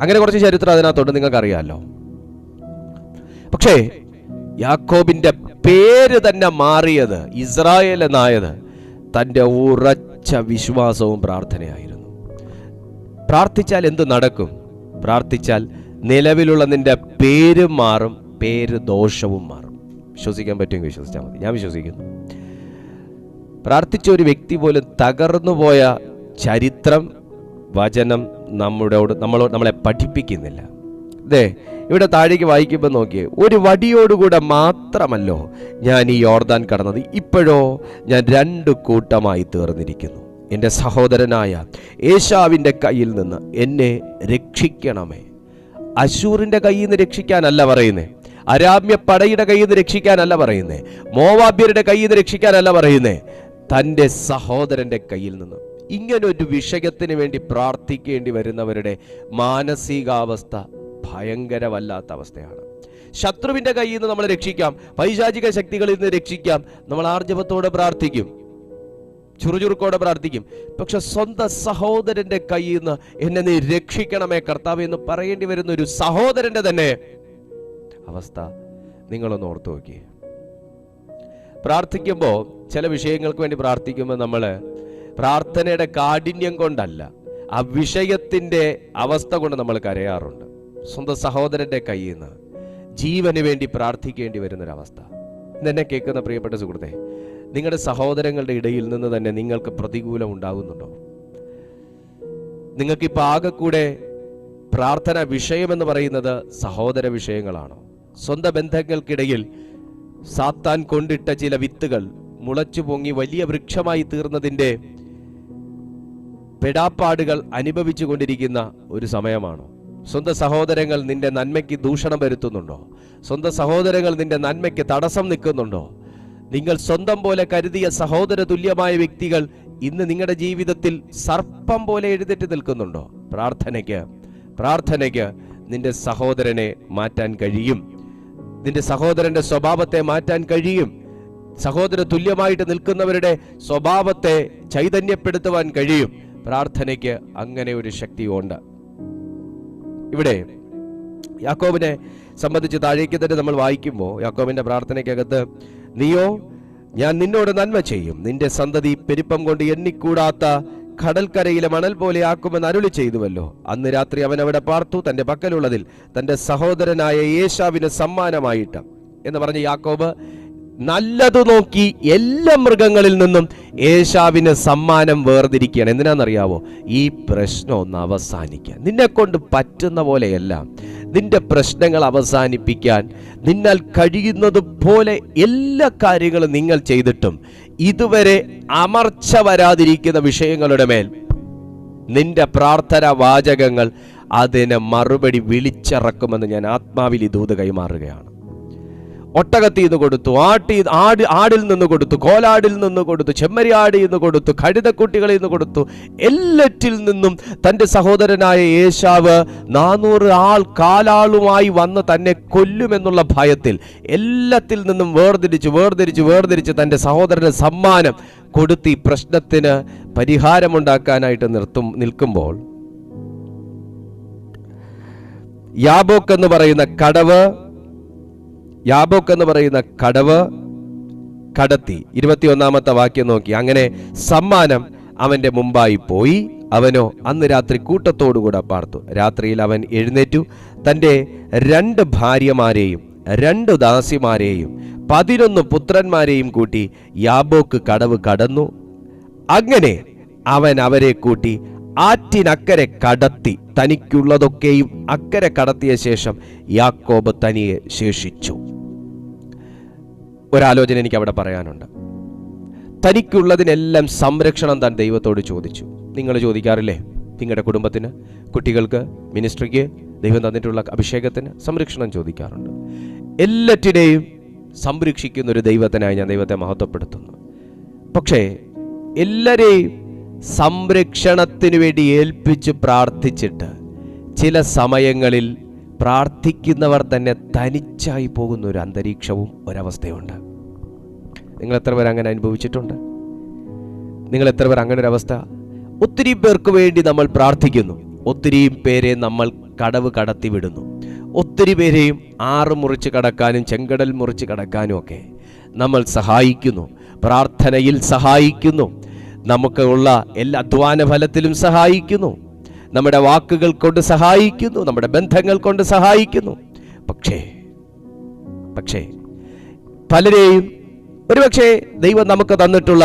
അങ്ങനെ കുറച്ച് ചരിത്രം അതിനകത്തോട്ട് നിങ്ങൾക്കറിയാമല്ലോ. പക്ഷേ യാക്കോബിന്റെ പേര് തന്നെ മാറിയത്, ഇസ്രായേൽ എന്നായത്, തൻ്റെ ഉറച്ച വിശ്വാസവും പ്രാർത്ഥനയായിരുന്നു. പ്രാർത്ഥിച്ചാൽ എന്ത് നടക്കും? പ്രാർത്ഥിച്ചാൽ നിലവിലുള്ള നിന്റെ പേരും മാറും, പേര് ദോഷവും മാറും. വിശ്വസിക്കാൻ പറ്റുമെങ്കിൽ വിശ്വസിച്ചാൽ മതി. ഞാൻ വിശ്വസിക്കുന്നു. പ്രാർത്ഥിച്ച ഒരു വ്യക്തി പോലും തകർന്നുപോയ ചരിത്രം വചനം നമ്മളെ പഠിപ്പിക്കുന്നില്ല. ഇവിടെ താഴേക്ക് വായിക്കുമ്പോൾ നോക്കിയേ, ഒരു വടിയോടുകൂടെ മാത്രമല്ലോ ഞാൻ ഈ യോർദാൻ കടന്നത്, ഇപ്പോഴോ ഞാൻ 2 കൂട്ടമായി തീർന്നിരിക്കുന്നു. എൻ്റെ സഹോദരനായ ഏശാവിൻ്റെ കയ്യിൽ നിന്ന് എന്നെ രക്ഷിക്കണമേ. അശൂറിൻ്റെ കയ്യിൽ നിന്ന് രക്ഷിക്കാനല്ല പറയുന്നേ, അരാമ്യ പടയുടെ കയ്യിൽ നിന്ന് രക്ഷിക്കാനല്ല പറയുന്നേ, മോവാബ്യരുടെ കയ്യിൽ നിന്ന് രക്ഷിക്കാനല്ല പറയുന്നേ, തൻ്റെ സഹോദരൻ്റെ കയ്യിൽ നിന്ന്. ഇങ്ങനൊരു വിഷയത്തിന് വേണ്ടി പ്രാർത്ഥിക്കേണ്ടി വരുന്നവരുടെ മാനസികാവസ്ഥ ഭയങ്കരവല്ലാത്ത അവസ്ഥയാണ്. ശത്രുവിൻ്റെ കയ്യിൽ നിന്ന് നമ്മളെ രക്ഷിക്കാം, പൈശാചിക ശക്തികളിൽ നിന്ന് രക്ഷിക്കാം, നമ്മൾ ആർജവത്തോടെ പ്രാർത്ഥിക്കും, ചുറുചുറുക്കോടെ പ്രാർത്ഥിക്കും. പക്ഷെ സ്വന്തം സഹോദരന്റെ കയ്യിൽ നിന്ന് എന്നെ നീ രക്ഷിക്കണമേ കർത്താവേ എന്ന് പറയേണ്ടി വരുന്ന ഒരു സഹോദരന്റെ തന്നെ അവസ്ഥ നിങ്ങളൊന്ന് ഓർത്തു നോക്കിയേ. പ്രാർത്ഥിക്കുമ്പോൾ ചില വിഷയങ്ങൾക്ക് വേണ്ടി പ്രാർത്ഥിക്കുമ്പോൾ നമ്മൾ പ്രാർത്ഥനയുടെ കാഠിന്യം കൊണ്ടല്ല, ആ വിഷയത്തിൻ്റെ അവസ്ഥ കൊണ്ട് നമ്മൾ കരയാറുണ്ട്. സ്വന്തം സഹോദരന്റെ കയ്യിൽ നിന്ന് ജീവന് വേണ്ടി പ്രാർത്ഥിക്കേണ്ടി വരുന്നൊരവസ്ഥ. ഇന്നെന്നെ കേൾക്കുന്ന പ്രിയപ്പെട്ട സുഹൃത്തെ, നിങ്ങളുടെ സഹോദരങ്ങളുടെ ഇടയിൽ നിന്ന് തന്നെ നിങ്ങൾക്ക് പ്രതികൂലം ഉണ്ടാകുന്നുണ്ടോ? നിങ്ങൾക്കിപ്പോൾ ആകെ കൂടെ പ്രാർത്ഥന വിഷയമെന്ന് പറയുന്നത് സഹോദര വിഷയങ്ങളാണോ? സ്വന്തം ബന്ധങ്ങൾക്കിടയിൽ സാത്താൻ കൊണ്ടിട്ട ചില വിത്തുകൾ മുളച്ചു പൊങ്ങി വലിയ വൃക്ഷമായി തീർന്നതിൻ്റെ പെടാപ്പാടുകൾ അനുഭവിച്ചു കൊണ്ടിരിക്കുന്ന ഒരു സമയമാണോ? സ്വന്തം സഹോദരങ്ങൾ നിന്റെ നന്മയ്ക്ക് ദൂഷണം വരുത്തുന്നുണ്ടോ? സ്വന്തം സഹോദരങ്ങൾ നിന്റെ നന്മയ്ക്ക് തടസ്സം നിൽക്കുന്നുണ്ടോ? നിങ്ങൾ സ്വന്തം പോലെ കരുതിയ സഹോദര തുല്യമായ വ്യക്തികൾ ഇന്ന് നിങ്ങളുടെ ജീവിതത്തിൽ സർപ്പം പോലെ എഴുന്നേറ്റ് നിൽക്കുന്നുണ്ടോ? പ്രാർത്ഥനയ്ക്ക് നിന്റെ സഹോദരനെ മാറ്റാൻ കഴിയും. നിന്റെ സഹോദരന്റെ സ്വഭാവത്തെ മാറ്റാൻ കഴിയും. സഹോദര തുല്യമായിട്ട് നിൽക്കുന്നവരുടെ സ്വഭാവത്തെ ചൈതന്യപ്പെടുത്തുവാൻ കഴിയും. പ്രാർത്ഥനയ്ക്ക് അങ്ങനെ ഒരു ശക്തിയുണ്ട്. ഇവിടെ യാക്കോബിനെ സംബന്ധിച്ച് താഴേക്ക് തന്നെ നമ്മൾ വായിക്കുമ്പോൾ യാക്കോബിന്റെ പ്രാർത്ഥനയ്ക്കകത്ത്, നീയോ ഞാൻ നിന്നോട് നന്മ ചെയ്യും, നിന്റെ സന്തതി പെരുപ്പം കൊണ്ട് എണ്ണിക്കൂടാത്ത കടൽക്കരയിലെ മണൽ പോലെ ആക്കുമെന്ന് അരുളി ചെയ്തുവല്ലോ. അന്ന് രാത്രി അവൻ അവിടെ പാർത്തു, തന്റെ പക്കലുള്ളതിൽ തന്റെ സഹോദരനായ ഏശാവിന് സമ്മാനമായിട്ട് എന്ന് പറഞ്ഞ യാക്കോബ് നല്ലതു നോക്കി എല്ലാ മൃഗങ്ങളിൽ നിന്നും ഏശാവിന് സമ്മാനം വേർതിരിക്കുകയാണ്. എന്തിനാണെന്നറിയാവോ? ഈ പ്രശ്നം ഒന്ന് അവസാനിക്കാൻ. നിന്നെ കൊണ്ട് പറ്റുന്ന പോലെയല്ല നിന്റെ പ്രശ്നങ്ങൾ അവസാനിപ്പിക്കാൻ നിന്നാൽ കഴിയുന്നത് പോലെ എല്ലാ കാര്യങ്ങളും നിങ്ങൾ ചെയ്തിട്ടും ഇതുവരെ അമർച്ച വരാതിരിക്കുന്ന വിഷയങ്ങളുടെ മേൽ നിന്റെ പ്രാർത്ഥനാ വാചകങ്ങൾ അതിന് മറുപടി വിളിച്ചിറക്കുമെന്ന് ഞാൻ ആത്മാവിൽ ഈ ദൂത് കൈമാറുകയാണ്. ഒട്ടകത്തിൽ നിന്ന് കൊടുത്തു, ആടിൽ നിന്ന് കൊടുത്തു, കോലാടിൽ നിന്ന് കൊടുത്തു, ചെമ്മരിയാടിൽ നിന്ന് കൊടുത്തു, കഴുതക്കുട്ടികളിൽ നിന്ന് കൊടുത്തു. എല്ലാറ്റിൽ നിന്നും തൻ്റെ സഹോദരനായ ഏശാവ് 400 ആൾ കാലാളുമായി വന്ന് തന്നെ കൊല്ലുമെന്നുള്ള ഭയത്തിൽ എല്ലാത്തിൽ നിന്നും വേർതിരിച്ച് തൻ്റെ സഹോദരന് സമ്മാനം കൊടുത്ത് ഈ പ്രശ്നത്തിന് പരിഹാരമുണ്ടാക്കാനായിട്ട് നിൽക്കുമ്പോൾ യാബോക്ക് എന്ന് പറയുന്ന കടവ് കടത്തി. 21-ാമത്തെ വാക്യം നോക്കി. അങ്ങനെ സമ്മാനം അവന്റെ മുമ്പായി പോയി, അവനോ അന്ന് രാത്രി കൂട്ടത്തോടുകൂടെ പാർത്തു. രാത്രിയിൽ അവൻ എഴുന്നേറ്റു, തൻ്റെ 2 ഭാര്യമാരെയും 2 ദാസിമാരെയും 11 പുത്രന്മാരെയും കൂട്ടി യാബോക്ക് കടവ് കടന്നു. അങ്ങനെ അവൻ അവരെ കൂട്ടി ആറ്റിനക്കരെ കടത്തി. തനിക്കുള്ളതൊക്കെയും അക്കരെ കടത്തിയ ശേഷം യാക്കോബ് തനിയെ ശേഷിച്ചു. ഒരാലോചന എനിക്ക് അവിടെ പറയാനുണ്ട്. തനിക്കുള്ളതിനെല്ലാം സംരക്ഷണം താൻ ദൈവത്തോട് ചോദിച്ചു. നിങ്ങൾ ചോദിക്കാറില്ലേ? നിങ്ങളുടെ കുടുംബത്തിന്, കുട്ടികൾക്ക്, മിനിസ്ട്രിക്ക്, ദൈവം തന്നിട്ടുള്ള അഭിഷേകത്തിന് സംരക്ഷണം ചോദിക്കാറുണ്ട്. എല്ലാറ്റിനെയും സംരക്ഷിക്കുന്ന ഒരു ദൈവത്തിനായി ഞാൻ ദൈവത്തെ മഹത്വപ്പെടുത്തുന്നു. പക്ഷേ എല്ലാവരെയും സംരക്ഷണത്തിന് വേണ്ടി ഏൽപ്പിച്ച് പ്രാർത്ഥിച്ചിട്ട് ചില സമയങ്ങളിൽ പ്രാർത്ഥിക്കുന്നവർ തന്നെ തനിച്ചായി പോകുന്ന ഒരു അന്തരീക്ഷവും ഒരവസ്ഥയുണ്ട്. നിങ്ങൾ എത്ര പേർ അങ്ങനെ അനുഭവിച്ചിട്ടുണ്ട്? നിങ്ങൾ എത്ര പേർ അങ്ങനെ ഒരു അവസ്ഥ? ഒത്തിരി പേർക്ക് വേണ്ടി നമ്മൾ പ്രാർത്ഥിക്കുന്നു, ഒത്തിരി പേരെ നമ്മൾ കടവ് കടത്തി വിടുന്നു, ഒത്തിരി പേരെയും ആറ് മുറിച്ച് കടക്കാനും ചെങ്കടൽ മുറിച്ച് കടക്കാനും ഒക്കെ നമ്മൾ സഹായിക്കുന്നു, പ്രാർത്ഥനയിൽ സഹായിക്കുന്നു, നമുക്ക് ഉള്ള എല്ലാ അധ്വാന ഫലത്തിലും സഹായിക്കുന്നു, നമ്മുടെ വാക്കുകൾ കൊണ്ട് സഹായിക്കുന്നു, നമ്മുടെ ബന്ധങ്ങൾ കൊണ്ട് സഹായിക്കുന്നു. പക്ഷേ പലരെയും ഒരുപക്ഷെ ദൈവം നമുക്ക് തന്നിട്ടുള്ള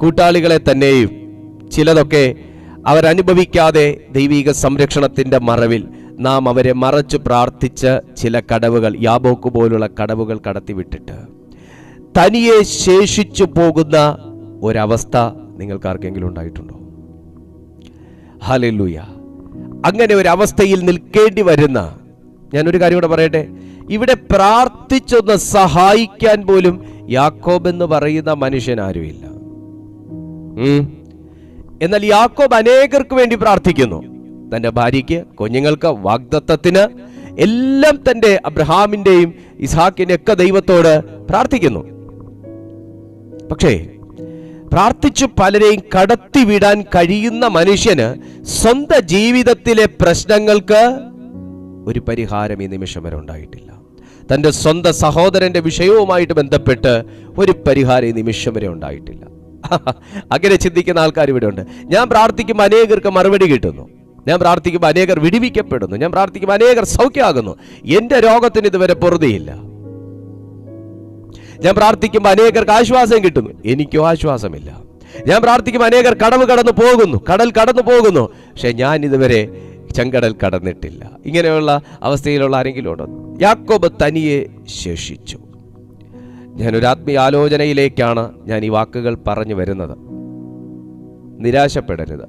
കൂട്ടാളികളെ തന്നെയും ചിലതൊക്കെ അവരനുഭവിക്കാതെ ദൈവിക സംരക്ഷണത്തിൻ്റെ മറവിൽ നാം അവരെ മറച്ചു പ്രാർത്ഥിച്ച ചില കടവുകൾ, യാബോക്ക് പോലുള്ള കടവുകൾ കടത്തിവിട്ടിട്ട് തനിയെ ശേഷിച്ചു പോകുന്ന ഒരവസ്ഥ നിങ്ങൾക്കാർക്കെങ്കിലും ഉണ്ടായിട്ടുണ്ടോ? ഹല്ലേലൂയ. അങ്ങനെ ഒരു അവസ്ഥയിൽ നിൽക്കേണ്ടി വരുന്ന, ഞാനൊരു കാര്യം കൂടെ പറയട്ടെ, ഇവിടെ പ്രാർത്ഥിച്ചൊന്ന് സഹായിക്കാൻ പോലും യാക്കോബ് എന്ന് പറയുന്ന മനുഷ്യൻ ആരുമില്ല. എന്നാൽ യാക്കോബ് അനേകർക്ക് വേണ്ടി പ്രാർത്ഥിക്കുന്നു. തൻ്റെ ഭാര്യയ്ക്ക്, കുഞ്ഞുങ്ങൾക്ക്, വാഗ്ദത്തത്തിന്, എല്ലാം തൻ്റെ അബ്രഹാമിൻ്റെയും ഇസ്ഹാക്കിൻ്റെ ഒക്കെ ദൈവത്തോട് പ്രാർത്ഥിക്കുന്നു. പക്ഷേ പ്രാർത്ഥിച്ചു പലരെയും കടത്തിവിടാൻ കഴിയുന്ന മനുഷ്യന് സ്വന്തം ജീവിതത്തിലെ പ്രശ്നങ്ങൾക്ക് ഒരു പരിഹാരം ഈ നിമിഷം വരെ ഉണ്ടായിട്ടില്ല. തൻ്റെ സ്വന്തം സഹോദരന്റെ വിഷയവുമായിട്ട് ബന്ധപ്പെട്ട് ഒരു പരിഹാരം ഈ നിമിഷം വരെ ഉണ്ടായിട്ടില്ല. അങ്ങനെ ചിന്തിക്കുന്ന ആൾക്കാർ ഇവിടെ ഉണ്ട്. ഞാൻ പ്രാർത്ഥിക്കുമ്പോൾ അനേകർക്ക് മറുപടി കിട്ടുന്നു, ഞാൻ പ്രാർത്ഥിക്കുമ്പോൾ അനേകർ വിടുവിക്കപ്പെടുന്നു, ഞാൻ പ്രാർത്ഥിക്കുമ്പോൾ അനേകർ സൗഖ്യമാകുന്നു, എൻ്റെ രോഗത്തിന് ഇതുവരെ പൊറുതിയില്ല. ഞാൻ പ്രാർത്ഥിക്കുമ്പോൾ അനേകർക്ക് ആശ്വാസം കിട്ടുന്നു, എനിക്കോ ആശ്വാസമില്ല. ഞാൻ പ്രാർത്ഥിക്കുമ്പോൾ അനേകർ കടൽ കടന്നു പോകുന്നു, പക്ഷെ ഞാൻ ഇതുവരെ ചെങ്കടൽ കടന്നിട്ടില്ല. ഇങ്ങനെയുള്ള അവസ്ഥയിലുള്ള ആരെങ്കിലും ഉണ്ടോ? യാക്കോബ് തനിയെ ശേഷിച്ചു. ഞാനൊരു ആത്മീയ ആലോചനയിലേക്കാണ് ഞാൻ ഈ വാക്കുകൾ പറഞ്ഞു വരുന്നത്. നിരാശപ്പെടരുത്,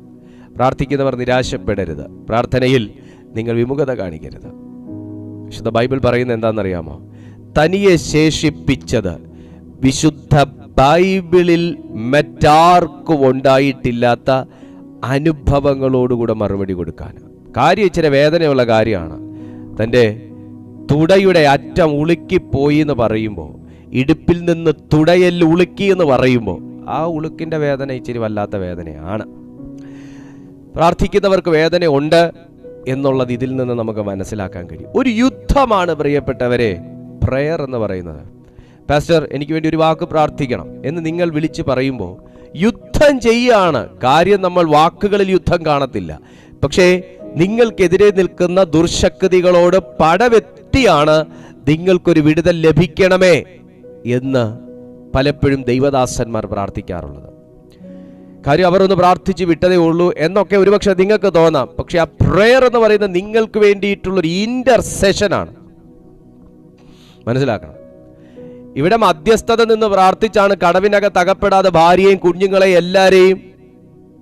പ്രാർത്ഥിക്കുന്നവർ നിരാശപ്പെടരുത്, പ്രാർത്ഥനയിൽ നിങ്ങൾ വിമുഖത കാണിക്കരുത്. വിശുദ്ധ ബൈബിൾ പറയുന്നത് എന്താണെന്നറിയാമോ? തനിയെ ശേഷിപ്പിച്ചത് വിശുദ്ധ ബൈബിളിൽ മറ്റാർക്കും ഉണ്ടായിട്ടില്ലാത്ത അനുഭവങ്ങളോടുകൂടെ മറുപടി കൊടുക്കാൻ. കാര്യം ഇച്ചിരി വേദനയുള്ള കാര്യമാണ്. തൻ്റെ തുടയുടെ അറ്റം ഉളുക്കിപ്പോയി എന്ന് പറയുമ്പോൾ, ഇടുപ്പിൽ നിന്ന് തുടയെല്ല് ഉളുക്കി എന്ന് പറയുമ്പോൾ, ആ ഉളുക്കിൻ്റെ വേദന ഇച്ചിരി വല്ലാത്ത വേദനയാണ്. പ്രാർത്ഥിക്കുന്നവർക്ക് വേദന ഉണ്ട് എന്നുള്ളത് ഇതിൽ നിന്ന് നമുക്ക് മനസ്സിലാക്കാൻ കഴിയും. ഒരു യുദ്ധമാണ് പ്രിയപ്പെട്ടവരെ പ്രയർ എന്ന് പറയുന്നത്. പാസ്റ്റർ, എനിക്ക് വേണ്ടി ഒരു വാക്ക് പ്രാർത്ഥിക്കണം എന്ന് നിങ്ങൾ വിളിച്ച് പറയുമ്പോൾ യുദ്ധം ചെയ്യാണ്. കാര്യം നമ്മൾ വാക്കുകളിൽ യുദ്ധം കാണത്തില്ല, പക്ഷേ നിങ്ങൾക്കെതിരെ നിൽക്കുന്ന ദുർശക്തികളോട് പടവെട്ടിയാണ് നിങ്ങൾക്കൊരു വിടുതൽ ലഭിക്കണമേ എന്ന് പലപ്പോഴും ദൈവദാസന്മാർ പ്രാർത്ഥിക്കാറുള്ളത്. കാര്യം അവർ ഒന്ന് പ്രാർത്ഥിച്ച് വിട്ടതേ ഉള്ളൂ എന്നൊക്കെ ഒരുപക്ഷെ നിങ്ങൾക്ക് തോന്നാം. പക്ഷെ ആ പ്രയർ എന്ന് പറയുന്നത് നിങ്ങൾക്ക് വേണ്ടിയിട്ടുള്ളൊരു ഇന്റർസെഷനാണ്. മനസ്സിലാക്കണം. ഇവിടെ മധ്യസ്ഥത നിന്ന് പ്രാർത്ഥിച്ചാണ് കടവിനകത്ത് അകപ്പെടാതെ ഭാര്യയെയും കുഞ്ഞുങ്ങളെയും എല്ലാവരെയും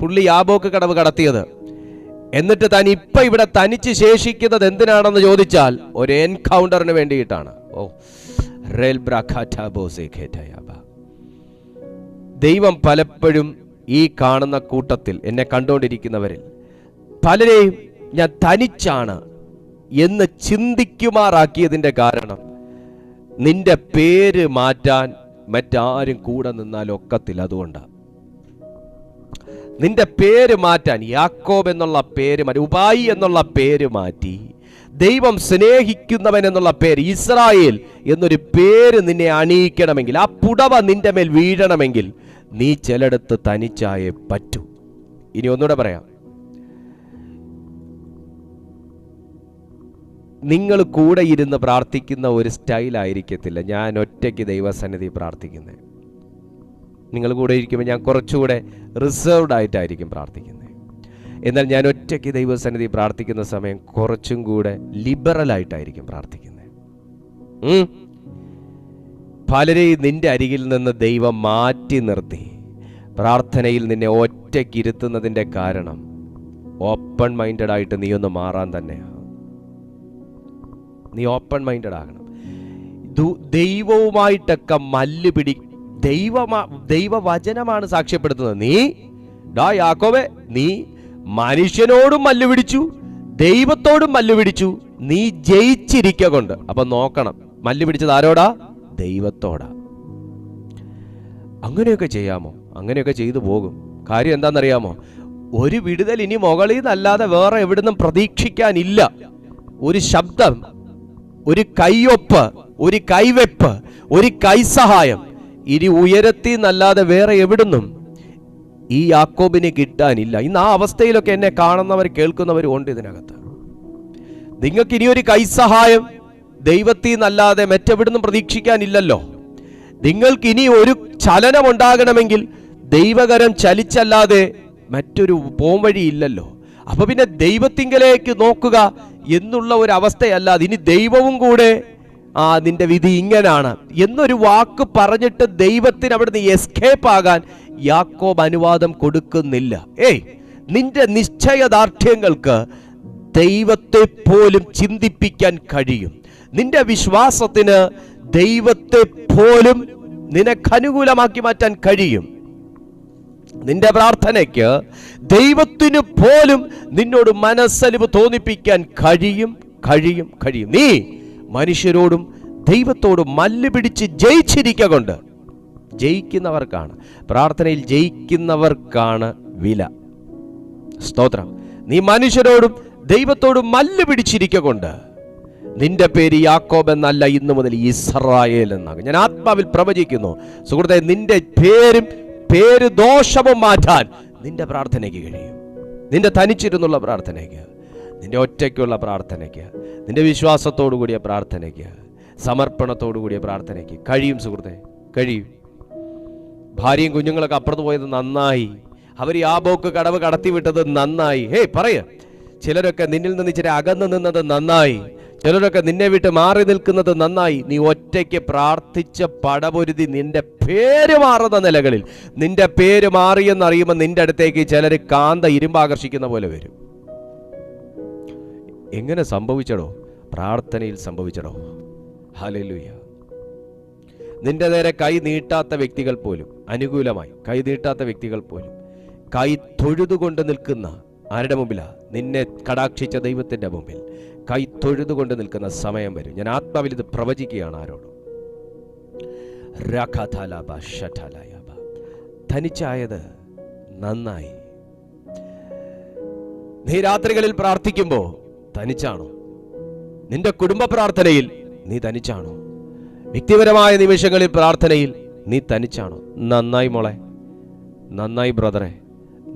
പുള്ളി യാബോക്ക് കടവ് കടത്തിയത്. എന്നിട്ട് താൻ ഇപ്പൊ ഇവിടെ തനിച്ച് ശേഷിക്കുന്നത് എന്തിനാണെന്ന് ചോദിച്ചാൽ ഒരു എൻകൗണ്ടറിന് വേണ്ടിയിട്ടാണ്. ദൈവം പലപ്പോഴും ഈ കാണുന്ന കൂട്ടത്തിൽ, എന്നെ കണ്ടുകൊണ്ടിരിക്കുന്നവരിൽ പലരെയും ഞാൻ തനിച്ചാണ് എന്ന് ചിന്തിക്കുമാറാക്കിയതിൻ്റെ കാരണം നിന്റെ പേര് മാറ്റാൻ മറ്റാരും കൂടെ നിന്നാൽ ഒക്കത്തില്ല. അതുകൊണ്ടാണ് നിന്റെ പേര് മാറ്റാൻ യാക്കോബ് എന്നുള്ള പേര് മാറ്റി, ഉപായി എന്നുള്ള പേര് മാറ്റി, ദൈവം സ്നേഹിക്കുന്നവൻ എന്നുള്ള പേര്, ഇസ്രായേൽ എന്നൊരു പേര് നിന്നെ അണിയിക്കണമെങ്കിൽ, ആ പുടവ നിന്റെ മേൽ വീഴണമെങ്കിൽ നീ ചിലടത്ത് തനിച്ചായേ പറ്റൂ. ഇനി ഒന്നുകൂടെ പറയാം, നിങ്ങൾ കൂടെ ഇരുന്ന് പ്രാർത്ഥിക്കുന്ന ഒരു സ്റ്റൈലായിരിക്കത്തില്ല ഞാൻ ഒറ്റയ്ക്ക് ദൈവസന്നിധി പ്രാർത്ഥിക്കുന്നത്. നിങ്ങൾ കൂടെ ഇരിക്കുമ്പോൾ ഞാൻ കുറച്ചുകൂടെ റിസർവ്ഡ് ആയിട്ടായിരിക്കും പ്രാർത്ഥിക്കുന്നത്. എന്നാൽ ഞാൻ ഒറ്റയ്ക്ക് ദൈവസന്നിധി പ്രാർത്ഥിക്കുന്ന സമയം കുറച്ചും കൂടെ ലിബറലായിട്ടായിരിക്കും പ്രാർത്ഥിക്കുന്നത്. പലരെയും നിന്റെ അരികിൽ നിന്ന് ദൈവം മാറ്റി നിർത്തി പ്രാർത്ഥനയിൽ നിന്നെ ഒറ്റയ്ക്കിരുത്തുന്നതിൻ്റെ കാരണം ഓപ്പൺ മൈൻഡഡ് ആയിട്ട് നീ ഒന്ന് മാറാൻ തന്നെയാണ്. നീ ഓപ്പൺ മൈൻഡഡ് ആകണം. ദൈവവുമായിട്ടൊക്കെ മല്ലുപിടി, ദൈവവചനമാണ് സാക്ഷ്യപ്പെടുത്തുന്നത്. നീ യാക്കോബേ, നീ മനുഷ്യനോടും മല്ലുപിടിച്ചു, ദൈവത്തോടും മല്ലുപിടിച്ചു, നീ ജയിച്ചിരിക്ക കൊണ്ട്. അപ്പൊ നോക്കണം, മല്ലുപിടിച്ചത് ആരോടാ? ദൈവത്തോടാ. അങ്ങനെയൊക്കെ ചെയ്യാമോ? അങ്ങനെയൊക്കെ ചെയ്തു പോകും. കാര്യം എന്താണെന്നറിയാമോ? ഒരു വിടുതൽ ഇനി മുകളിൽ നിന്നല്ലാതെ വേറെ എവിടുന്നും പ്രതീക്ഷിക്കാനില്ല. ഒരു ശബ്ദം, ഒരു കൈയൊപ്പ്, ഒരു കൈവെപ്പ്, ഒരു കൈസഹായം ഇനി ഉയരത്തിൽ നിന്നല്ലാതെ വേറെ എവിടുന്നും ഈ യാക്കോബിന് കിട്ടാനില്ല. ഇന്ന് ആ അവസ്ഥയിലൊക്കെ എന്നെ കാണുന്നവർ കേൾക്കുന്നവരും ഉണ്ട് ഇതിനകത്ത്. നിങ്ങൾക്ക് ഇനിയൊരു കൈസഹായം ദൈവത്തിൽ നിന്നല്ലാതെ മറ്റെവിടുന്നും പ്രതീക്ഷിക്കാനില്ലല്ലോ. നിങ്ങൾക്ക് ഇനി ഒരു ചലനം ഉണ്ടാകണമെങ്കിൽ ദൈവകരം ചലിച്ചല്ലാതെ മറ്റൊരു പോംവഴി ഇല്ലല്ലോ. അപ്പൊ പിന്നെ ദൈവത്തിങ്കലേക്ക് നോക്കുക എന്നുള്ള ഒരു അവസ്ഥയല്ലാതെ ഇനി ദൈവവും കൂടെ നിന്റെ വിധി ഇങ്ങനാണ് എന്നൊരു വാക്ക് പറഞ്ഞിട്ട് ദൈവത്തിന് അവിടുന്ന് എസ്കേപ്പ് ആകാൻ യാക്കോബ് അനുവാദം കൊടുക്കുന്നില്ല. നിന്റെ നിശ്ചയദാർഢ്യങ്ങൾക്ക് ദൈവത്തെ പോലും ചിന്തിപ്പിക്കാൻ കഴിയും. നിന്റെ വിശ്വാസത്തിന് ദൈവത്തെ പോലും നിനക്കനുകൂലമാക്കി മാറ്റാൻ കഴിയും. നിന്റെ പ്രാർത്ഥനയ്ക്ക് ദൈവത്തിന് പോലും നിന്നോട് മനസ്സലിവ് തോന്നിപ്പിക്കാൻ കഴിയും. നീ മനുഷ്യരോടും ദൈവത്തോടും മല്ല് പിടിച്ച് ജയിച്ചിരിക്ക കൊണ്ട്. ജയിക്കുന്നവർക്കാണ്, പ്രാർത്ഥനയിൽ ജയിക്കുന്നവർക്കാണ് വില. സ്തോത്രം. നീ മനുഷ്യരോടും ദൈവത്തോടും മല്ല് പിടിച്ചിരിക്ക കൊണ്ട് നിന്റെ പേര് യാക്കോബ് എന്നല്ല, ഇന്നു മുതൽ ഇസ്രായേൽ എന്നാകും. ഞാൻ ആത്മാവിൽ പ്രവചിക്കുന്നു സുഹൃത്തെ, നിന്റെ പേര് ദോഷവും മാറ്റാൻ നിന്റെ പ്രാർത്ഥനയ്ക്ക് കഴിയും. നിന്റെ തനിച്ചിരുന്നുള്ള പ്രാർത്ഥനയ്ക്ക്, നിന്റെ ഒറ്റയ്ക്കുള്ള പ്രാർത്ഥനയ്ക്ക്, നിന്റെ വിശ്വാസത്തോടു കൂടിയ പ്രാർത്ഥനയ്ക്ക്, സമർപ്പണത്തോടു കൂടിയ പ്രാർത്ഥനയ്ക്ക് കഴിയും സുഹൃത്തെ, കഴിയും. ഭാര്യയും കുഞ്ഞുങ്ങളൊക്കെ അപ്പുറത്ത് പോയത് നന്നായി, അവർ യാബോക്ക് കടവ് കടത്തിവിട്ടത് നന്നായി. പറയ, ചിലരൊക്കെ നിന്നിൽ നിന്ന് ഇച്ചിരി അകന്നു നിന്നത് നന്നായി, ചിലരൊക്കെ നിന്നെ വിട്ട് മാറി നിൽക്കുന്നത് നന്നായി. നീ ഒറ്റയ്ക്ക് പ്രാർത്ഥിച്ച പടപൊരുതി നിന്റെ പേര് മാറുന്ന നിലകളിൽ, നിന്റെ പേര് മാറിയെന്നറിയുമ്പോൾ നിന്റെ അടുത്തേക്ക് ചിലർ കാന്ത ഇരുമ്പാകർഷിക്കുന്ന പോലെ വരും. എങ്ങനെ സംഭവിച്ചടോ? പ്രാർത്ഥനയിൽ സംഭവിച്ചടോ. ഹല്ലേലൂയ. നിന്റെ നേരെ കൈ നീട്ടാത്ത വ്യക്തികൾ പോലും, അനുകൂലമായി കൈ നീട്ടാത്ത വ്യക്തികൾ പോലും കൈ തൊഴുതുകൊണ്ട് നിൽക്കുന്ന ആരുടെ മുമ്പിലാ? നിന്നെ കടാക്ഷിച്ച ദൈവത്തിൻ്റെ മുമ്പിൽ കൈ തൊഴുതുകൊണ്ട് നിൽക്കുന്ന സമയം വരും. ഞാൻ ആത്മാവിൽ ഇത് പ്രവചിക്കുകയാണ് ആരോടും. തനിച്ചായത് നന്നായി. നീ രാത്രികളിൽ പ്രാർത്ഥിക്കുമ്പോൾ തനിച്ചാണോ? നിന്റെ കുടുംബ പ്രാർത്ഥനയിൽ നീ തനിച്ചാണോ? വ്യക്തിപരമായ നിമിഷങ്ങളിൽ പ്രാർത്ഥനയിൽ നീ തനിച്ചാണോ? നന്നായി മോളെ, നന്നായി ബ്രദറെ,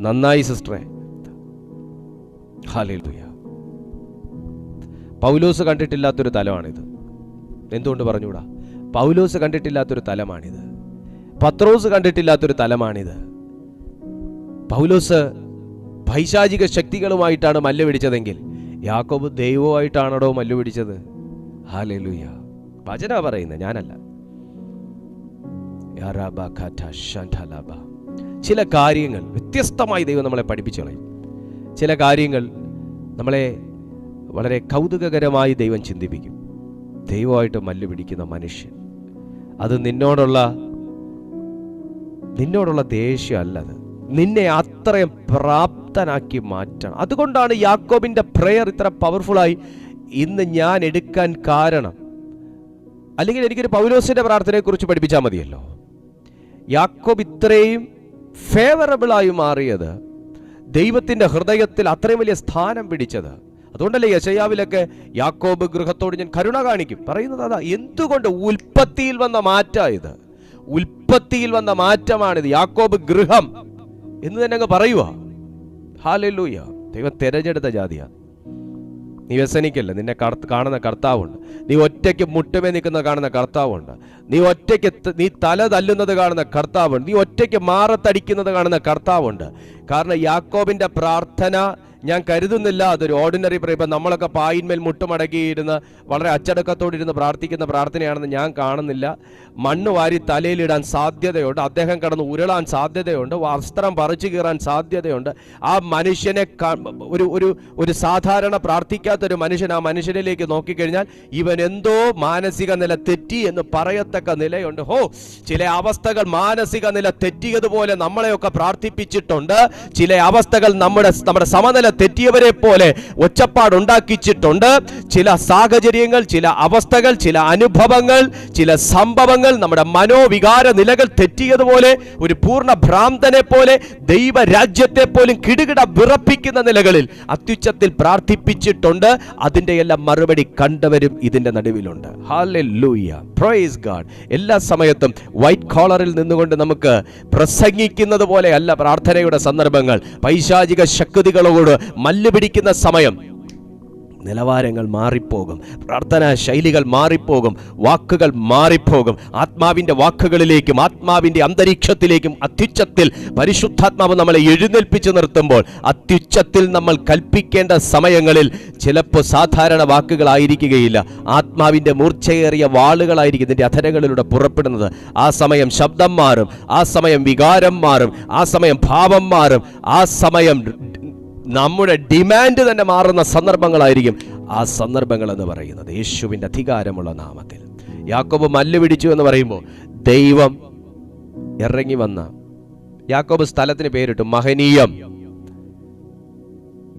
നന്നായി സിസ്റ്ററെ. ഹല്ലേലൂയ. പൗലോസ് കണ്ടിട്ടില്ലാത്തൊരു തലമാണിത്. എന്തുകൊണ്ട് പറഞ്ഞുകൂടാ? പൗലോസ് കണ്ടിട്ടില്ലാത്തൊരു തലമാണിത്. പത്രോസ് കണ്ടിട്ടില്ലാത്തൊരു തലമാണിത്. പൗലോസ് പൈശാചിക ശക്തികളുമായിട്ടാണ് മല്ല് പിടിച്ചതെങ്കിൽ യാക്കോബ് ദൈവമായിട്ടാണോ മല്ല് പിടിച്ചത്? ഹല്ലേലൂയ. വചന പറയുന്നത്, ഞാനല്ല. ചില കാര്യങ്ങൾ വ്യത്യസ്തമായി ദൈവം നമ്മളെ പഠിപ്പിച്ചു കളയും. ചില കാര്യങ്ങൾ നമ്മളെ വളരെ കൗതുകകരമായി ദൈവം ചിന്തിപ്പിക്കും. ദൈവമായിട്ട് മല്ല് പിടിക്കുന്ന മനുഷ്യൻ, അത് നിന്നോടുള്ള ദേഷ്യമല്ലത്, നിന്നെ അത്രയും പ്രാപ്തനാക്കി മാറ്റണം. അതുകൊണ്ടാണ് യാക്കോബിന്റെ പ്രെയർ ഇത്ര പവർഫുള്ളായി ഇന്ന് ഞാൻ എടുക്കാൻ കാരണം. അല്ലെങ്കിൽ എനിക്കൊരു പൗലോസിന്റെ പ്രാർത്ഥനയെക്കുറിച്ച് പഠിപ്പിച്ചാൽ മതിയല്ലോ. യാക്കോബ് ഇത്രയും ഫേവറബിളായി മാറിയത്, ദൈവത്തിന്റെ ഹൃദയത്തിൽ അത്രയും വലിയ സ്ഥാനം പിടിച്ചത്. അതുകൊണ്ടല്ലേ യെശയ്യാവിലൊക്കെ യാക്കോബ് ഗൃഹത്തോട് ഞാൻ കരുണ കാണിക്കും പറയുന്നത്. അതാ, എന്തുകൊണ്ട്? ഉൽപ്പത്തിയിൽ വന്ന മാറ്റമായത്, ഉൽപ്പത്തിയിൽ വന്ന മാറ്റമാണിത്. യാക്കോബ് ഗൃഹം എന്ന് തന്നെ അങ്ങ് പറയുക. ഹല്ലേലൂയ. ദൈവം തെരഞ്ഞെടുത്ത ജാതിയാണ്. നീ വ്യസനിക്കല്ല, നിന്നെ കാണുന്ന കർത്താവുണ്ട്. നീ ഒറ്റയ്ക്ക് മുട്ടുമേ നിൽക്കുന്നത് കാണുന്ന കർത്താവുണ്ട്. നീ തല തല്ലുന്നത് കാണുന്ന കർത്താവുണ്ട്. നീ ഒറ്റയ്ക്ക് മാറത്തടിക്കുന്നത് കാണുന്ന കർത്താവുണ്ട്. കാരണം യാക്കോബിന്റെ പ്രാർത്ഥന ഞാൻ കരുതുന്നില്ല അതൊരു ഓർഡിനറി പ്രയർ. ഇപ്പം നമ്മളൊക്കെ പായിന്മേൽ മുട്ടുമടക്കിയിരുന്ന് വളരെ അച്ചടക്കത്തോടിരുന്ന് പ്രാർത്ഥിക്കുന്ന പ്രാർത്ഥനയാണെന്ന് ഞാൻ കാണുന്നില്ല. മണ്ണ് വാരി തലയിലിടാൻ സാധ്യതയുണ്ട്. അദ്ദേഹം കിടന്ന് ഉരുളാൻ സാധ്യതയുണ്ട്. വസ്ത്രം പറിച്ചു കീറാൻ സാധ്യതയുണ്ട്. ആ മനുഷ്യനെ ഒരു സാധാരണ പ്രാർത്ഥിക്കാത്തൊരു മനുഷ്യൻ ആ മനുഷ്യനിലേക്ക് നോക്കിക്കഴിഞ്ഞാൽ ഇവൻ എന്തോ മാനസിക നില തെറ്റി എന്ന് പറയത്തക്ക നിലയുണ്ട്. ചില അവസ്ഥകൾ മാനസിക നില തെറ്റിയതുപോലെ നമ്മളെയൊക്കെ പ്രാർത്ഥിപ്പിച്ചിട്ടുണ്ട്. ചില അവസ്ഥകൾ നമ്മുടെ സമനില തെറ്റിയവരെ പോലെ ഒച്ചപ്പാടുണ്ടാക്കിച്ചിട്ടുണ്ട്. ചില സാഹചര്യങ്ങൾ, ചില അവസ്ഥകൾ, ചില അനുഭവങ്ങൾ, ചില സംഭവങ്ങൾ നമ്മുടെ മനോവികാര നിലകൾ തെറ്റിയതുപോലെ ഒരു പൂർണ്ണ ഭ്രാന്തനെ പോലെ ദൈവരാജ്യത്തെ പോലും കിടുകിട വിറപ്പിക്കുന്ന നിലകളിൽ അത്യുച്ചത്തിൽ പ്രാർത്ഥിപ്പിച്ചിട്ടുണ്ട്. അതിന്റെ എല്ലാം മറുപടി കണ്ടവരും ഇതിന്റെ നടുവിലുണ്ട്. Hallelujah, praise God. എല്ലാ സമയത്തും വൈറ്റ് കോളറിൽ നിന്നുകൊണ്ട് നമുക്ക് പ്രസംഗിക്കുന്നത് പോലെ അല്ല പ്രാർത്ഥനയുടെ സന്ദർഭങ്ങൾ. പൈശാചിക ശക്തികളോട് മല്ല് പിടിക്കുന്ന സമയം നിലവാരങ്ങൾ മാറിപ്പോകും, പ്രാർത്ഥനാ ശൈലികൾ മാറിപ്പോകും, വാക്കുകൾ മാറിപ്പോകും. ആത്മാവിൻ്റെ വാക്കുകളിലേക്കും ആത്മാവിൻ്റെ അന്തരീക്ഷത്തിലേക്കും അത്യുച്ചത്തിൽ പരിശുദ്ധാത്മാവ് നമ്മളെ എഴുന്നേൽപ്പിച്ചു നിർത്തുമ്പോൾ അത്യുച്ചത്തിൽ നമ്മൾ കൽപ്പിക്കേണ്ട സമയങ്ങളിൽ ചിലപ്പോൾ സാധാരണ വാക്കുകളായിരിക്കുകയില്ല, ആത്മാവിൻ്റെ മൂർച്ചയേറിയ വാളുകളായിരിക്കും ഇതിൻ്റെ അധരങ്ങളിലൂടെ പുറപ്പെടുന്നത്. ആ സമയം ശബ്ദം മാറും, ആ സമയം വികാരം മാറും, ആ സമയം ഭാവം മാറും, ആ സമയം നമ്മുടെ ഡിമാൻഡ് തന്നെ മാറുന്ന സന്ദർഭങ്ങളായിരിക്കും ആ സന്ദർഭങ്ങൾ എന്ന് പറയുന്നത്. യേശുവിൻ്റെ അധികാരമുള്ള നാമത്തിൽ യാക്കോബ് മല്ല് പിടിച്ചു എന്ന് പറയുമ്പോൾ ദൈവം ഇറങ്ങി വന്ന, യാക്കോബ് സ്ഥലത്തിന് പേരിട്ടു മഹനീയം,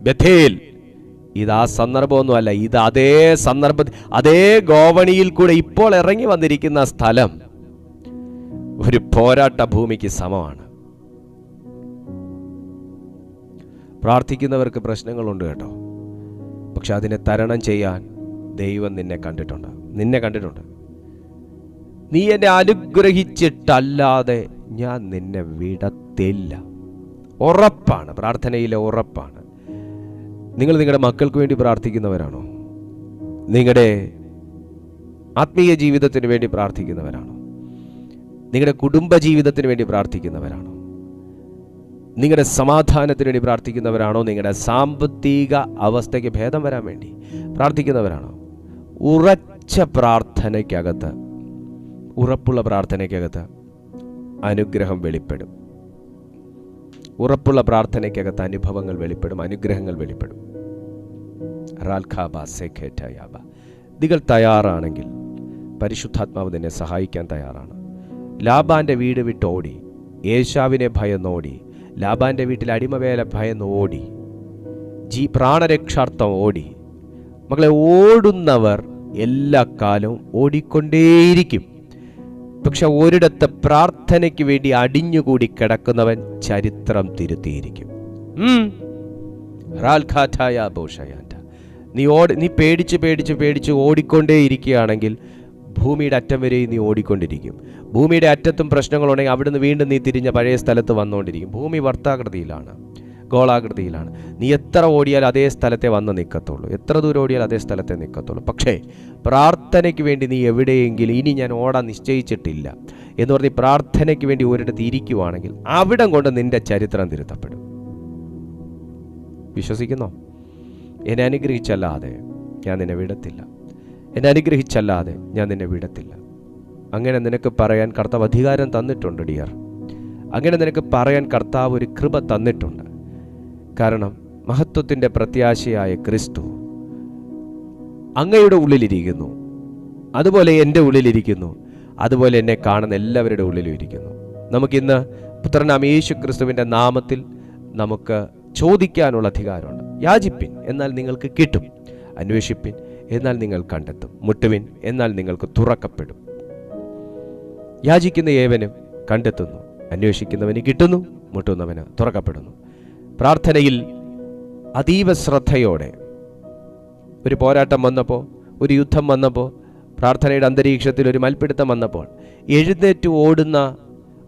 ബഥേൽ. ഇത് ആ സന്ദർഭമൊന്നുമല്ല, ഇത് അതേ സന്ദർഭത്തിൽ അതേ ഗോവണിയിൽ കൂടെ ഇപ്പോൾ ഇറങ്ങി വന്നിരിക്കുന്ന സ്ഥലം ഒരു പോരാട്ട ഭൂമിക്ക് സമമാണ്. പ്രാർത്ഥിക്കുന്നവർക്ക് പ്രശ്നങ്ങളുണ്ട് കേട്ടോ, പക്ഷെ അതിനെ തരണം ചെയ്യാൻ ദൈവം നിന്നെ കണ്ടിട്ടുണ്ട്. നീ എന്നെ അനുഗ്രഹിച്ചിട്ടല്ലാതെ ഞാൻ നിന്നെ വിടത്തില്ല. ഉറപ്പാണ്, പ്രാർത്ഥനയിലെ ഉറപ്പാണ്. നിങ്ങൾ നിങ്ങളുടെ മക്കൾക്ക് വേണ്ടി പ്രാർത്ഥിക്കുന്നവരാണോ? നിങ്ങളുടെ ആത്മീയ ജീവിതത്തിന് വേണ്ടി പ്രാർത്ഥിക്കുന്നവരാണോ? നിങ്ങളുടെ കുടുംബ ജീവിതത്തിന് വേണ്ടി പ്രാർത്ഥിക്കുന്നവരാണോ? നിങ്ങളുടെ സമാധാനത്തിന് വേണ്ടി പ്രാർത്ഥിക്കുന്നവരാണോ? നിങ്ങളുടെ സാമ്പത്തിക അവസ്ഥയ്ക്ക് ഭേദം വരാൻ വേണ്ടി പ്രാർത്ഥിക്കുന്നവരാണോ? ഉറച്ച പ്രാർത്ഥനയ്ക്കകത്ത്, ഉറപ്പുള്ള പ്രാർത്ഥനയ്ക്കകത്ത് അനുഗ്രഹം വെളിപ്പെടും. ഉറപ്പുള്ള പ്രാർത്ഥനയ്ക്കകത്ത് അനുഭവങ്ങൾ വെളിപ്പെടും, അനുഗ്രഹങ്ങൾ വെളിപ്പെടും. നിങ്ങൾ തയ്യാറാണെങ്കിൽ പരിശുദ്ധാത്മാവ് നിന്നെ സഹായിക്കാൻ തയ്യാറാണ്. ലാബാന്റെ വീട് വിട്ടോടി, ഏശാവിനെ ഭയന്നോടി, ലാബാന്റെ വീട്ടിൽ അടിമവേല ഭയന്നോടി, പ്രാണരക്ഷാർത്ഥം ഓടി. മക്കളെ, ഓടുന്നവർ എല്ലാ കാലവും ഓടിക്കൊണ്ടേയിരിക്കും. പക്ഷെ ഒരിടത്ത് പ്രാർത്ഥനയ്ക്ക് വേണ്ടി അടിഞ്ഞുകൂടി കിടക്കുന്നവൻ ചരിത്രം തിരുത്തിയിരിക്കും. നീ പേടിച്ച് ഓടിക്കൊണ്ടേയിരിക്കുകയാണെങ്കിൽ ഭൂമിയുടെ അറ്റം വരെ നീ ഓടിക്കൊണ്ടിരിക്കും. ഭൂമിയുടെ അറ്റത്തും പ്രശ്നങ്ങളുണ്ടെങ്കിൽ അവിടുന്ന് വീണ്ടും നീ തിരിഞ്ഞ പഴയ സ്ഥലത്ത് വന്നുകൊണ്ടിരിക്കും. ഭൂമി വർത്താകൃതിയിലാണ്, ഗോളാകൃതിയിലാണ്. നീ എത്ര ഓടിയാൽ അതേ സ്ഥലത്തെ വന്ന് നിൽക്കത്തുള്ളൂ, എത്ര ദൂരം ഓടിയാൽ അതേ സ്ഥലത്തെ നിൽക്കത്തുള്ളൂ. പക്ഷേ പ്രാർത്ഥനയ്ക്ക് വേണ്ടി നീ എവിടെയെങ്കിലും ഇനി ഞാൻ ഓടാൻ നിശ്ചയിച്ചിട്ടില്ല എന്ന് പറഞ്ഞ് പ്രാർത്ഥനയ്ക്ക് വേണ്ടി ഒരിടത്ത് ഇരിക്കുവാണെങ്കിൽ അവിടം കൊണ്ട് നിന്റെ ചരിത്രം തിരുത്തപ്പെടും. വിശ്വസിക്കുന്നോ? എന്നെ അനുഗ്രഹിച്ചല്ലാതെ ഞാൻ നിന്നെ വിടത്തില്ല, എന്നെ അനുഗ്രഹിച്ചല്ലാതെ ഞാൻ നിന്നെ വിടത്തില്ല. അങ്ങനെ നിനക്ക് പറയാൻ കർത്താവ് അധികാരം തന്നിട്ടുണ്ട് ഡിയർ. അങ്ങനെ നിനക്ക് പറയാൻ കർത്താവ് ഒരു കൃപ തന്നിട്ടുണ്ട്. കാരണം മഹത്വത്തിൻ്റെ പ്രത്യാശയായ ക്രിസ്തു അങ്ങയുടെ ഉള്ളിലിരിക്കുന്നു, അതുപോലെ എൻ്റെ ഉള്ളിലിരിക്കുന്നു, അതുപോലെ എന്നെ കാണുന്ന എല്ലാവരുടെ ഉള്ളിലും ഇരിക്കുന്നു. നമുക്കിന്ന് പുത്രനാം യേശു ക്രിസ്തുവിൻ്റെ നാമത്തിൽ നമുക്ക് ചോദിക്കാനുള്ള അധികാരമുണ്ട്. യാചിപ്പിൻ, എന്നാൽ നിങ്ങൾക്ക് കിട്ടും. അന്വേഷിപ്പിൻ, എന്നാൽ നിങ്ങൾ കണ്ടെത്തും. മുട്ടുവിൻ, എന്നാൽ നിങ്ങൾക്ക് തുറക്കപ്പെടും. യാചിക്കുന്ന ഏവനും കണ്ടെത്തുന്നു, അന്വേഷിക്കുന്നവന് കിട്ടുന്നു, മുട്ടുന്നവന് തുറക്കപ്പെടുന്നു. പ്രാർത്ഥനയിൽ അതീവ ശ്രദ്ധയോടെ ഒരു പോരാട്ടം വന്നപ്പോൾ, ഒരു യുദ്ധം വന്നപ്പോൾ, പ്രാർത്ഥനയുടെ അന്തരീക്ഷത്തിൽ ഒരു മൽപ്പിടുത്തം വന്നപ്പോൾ എഴുന്നേറ്റ് ഓടുന്ന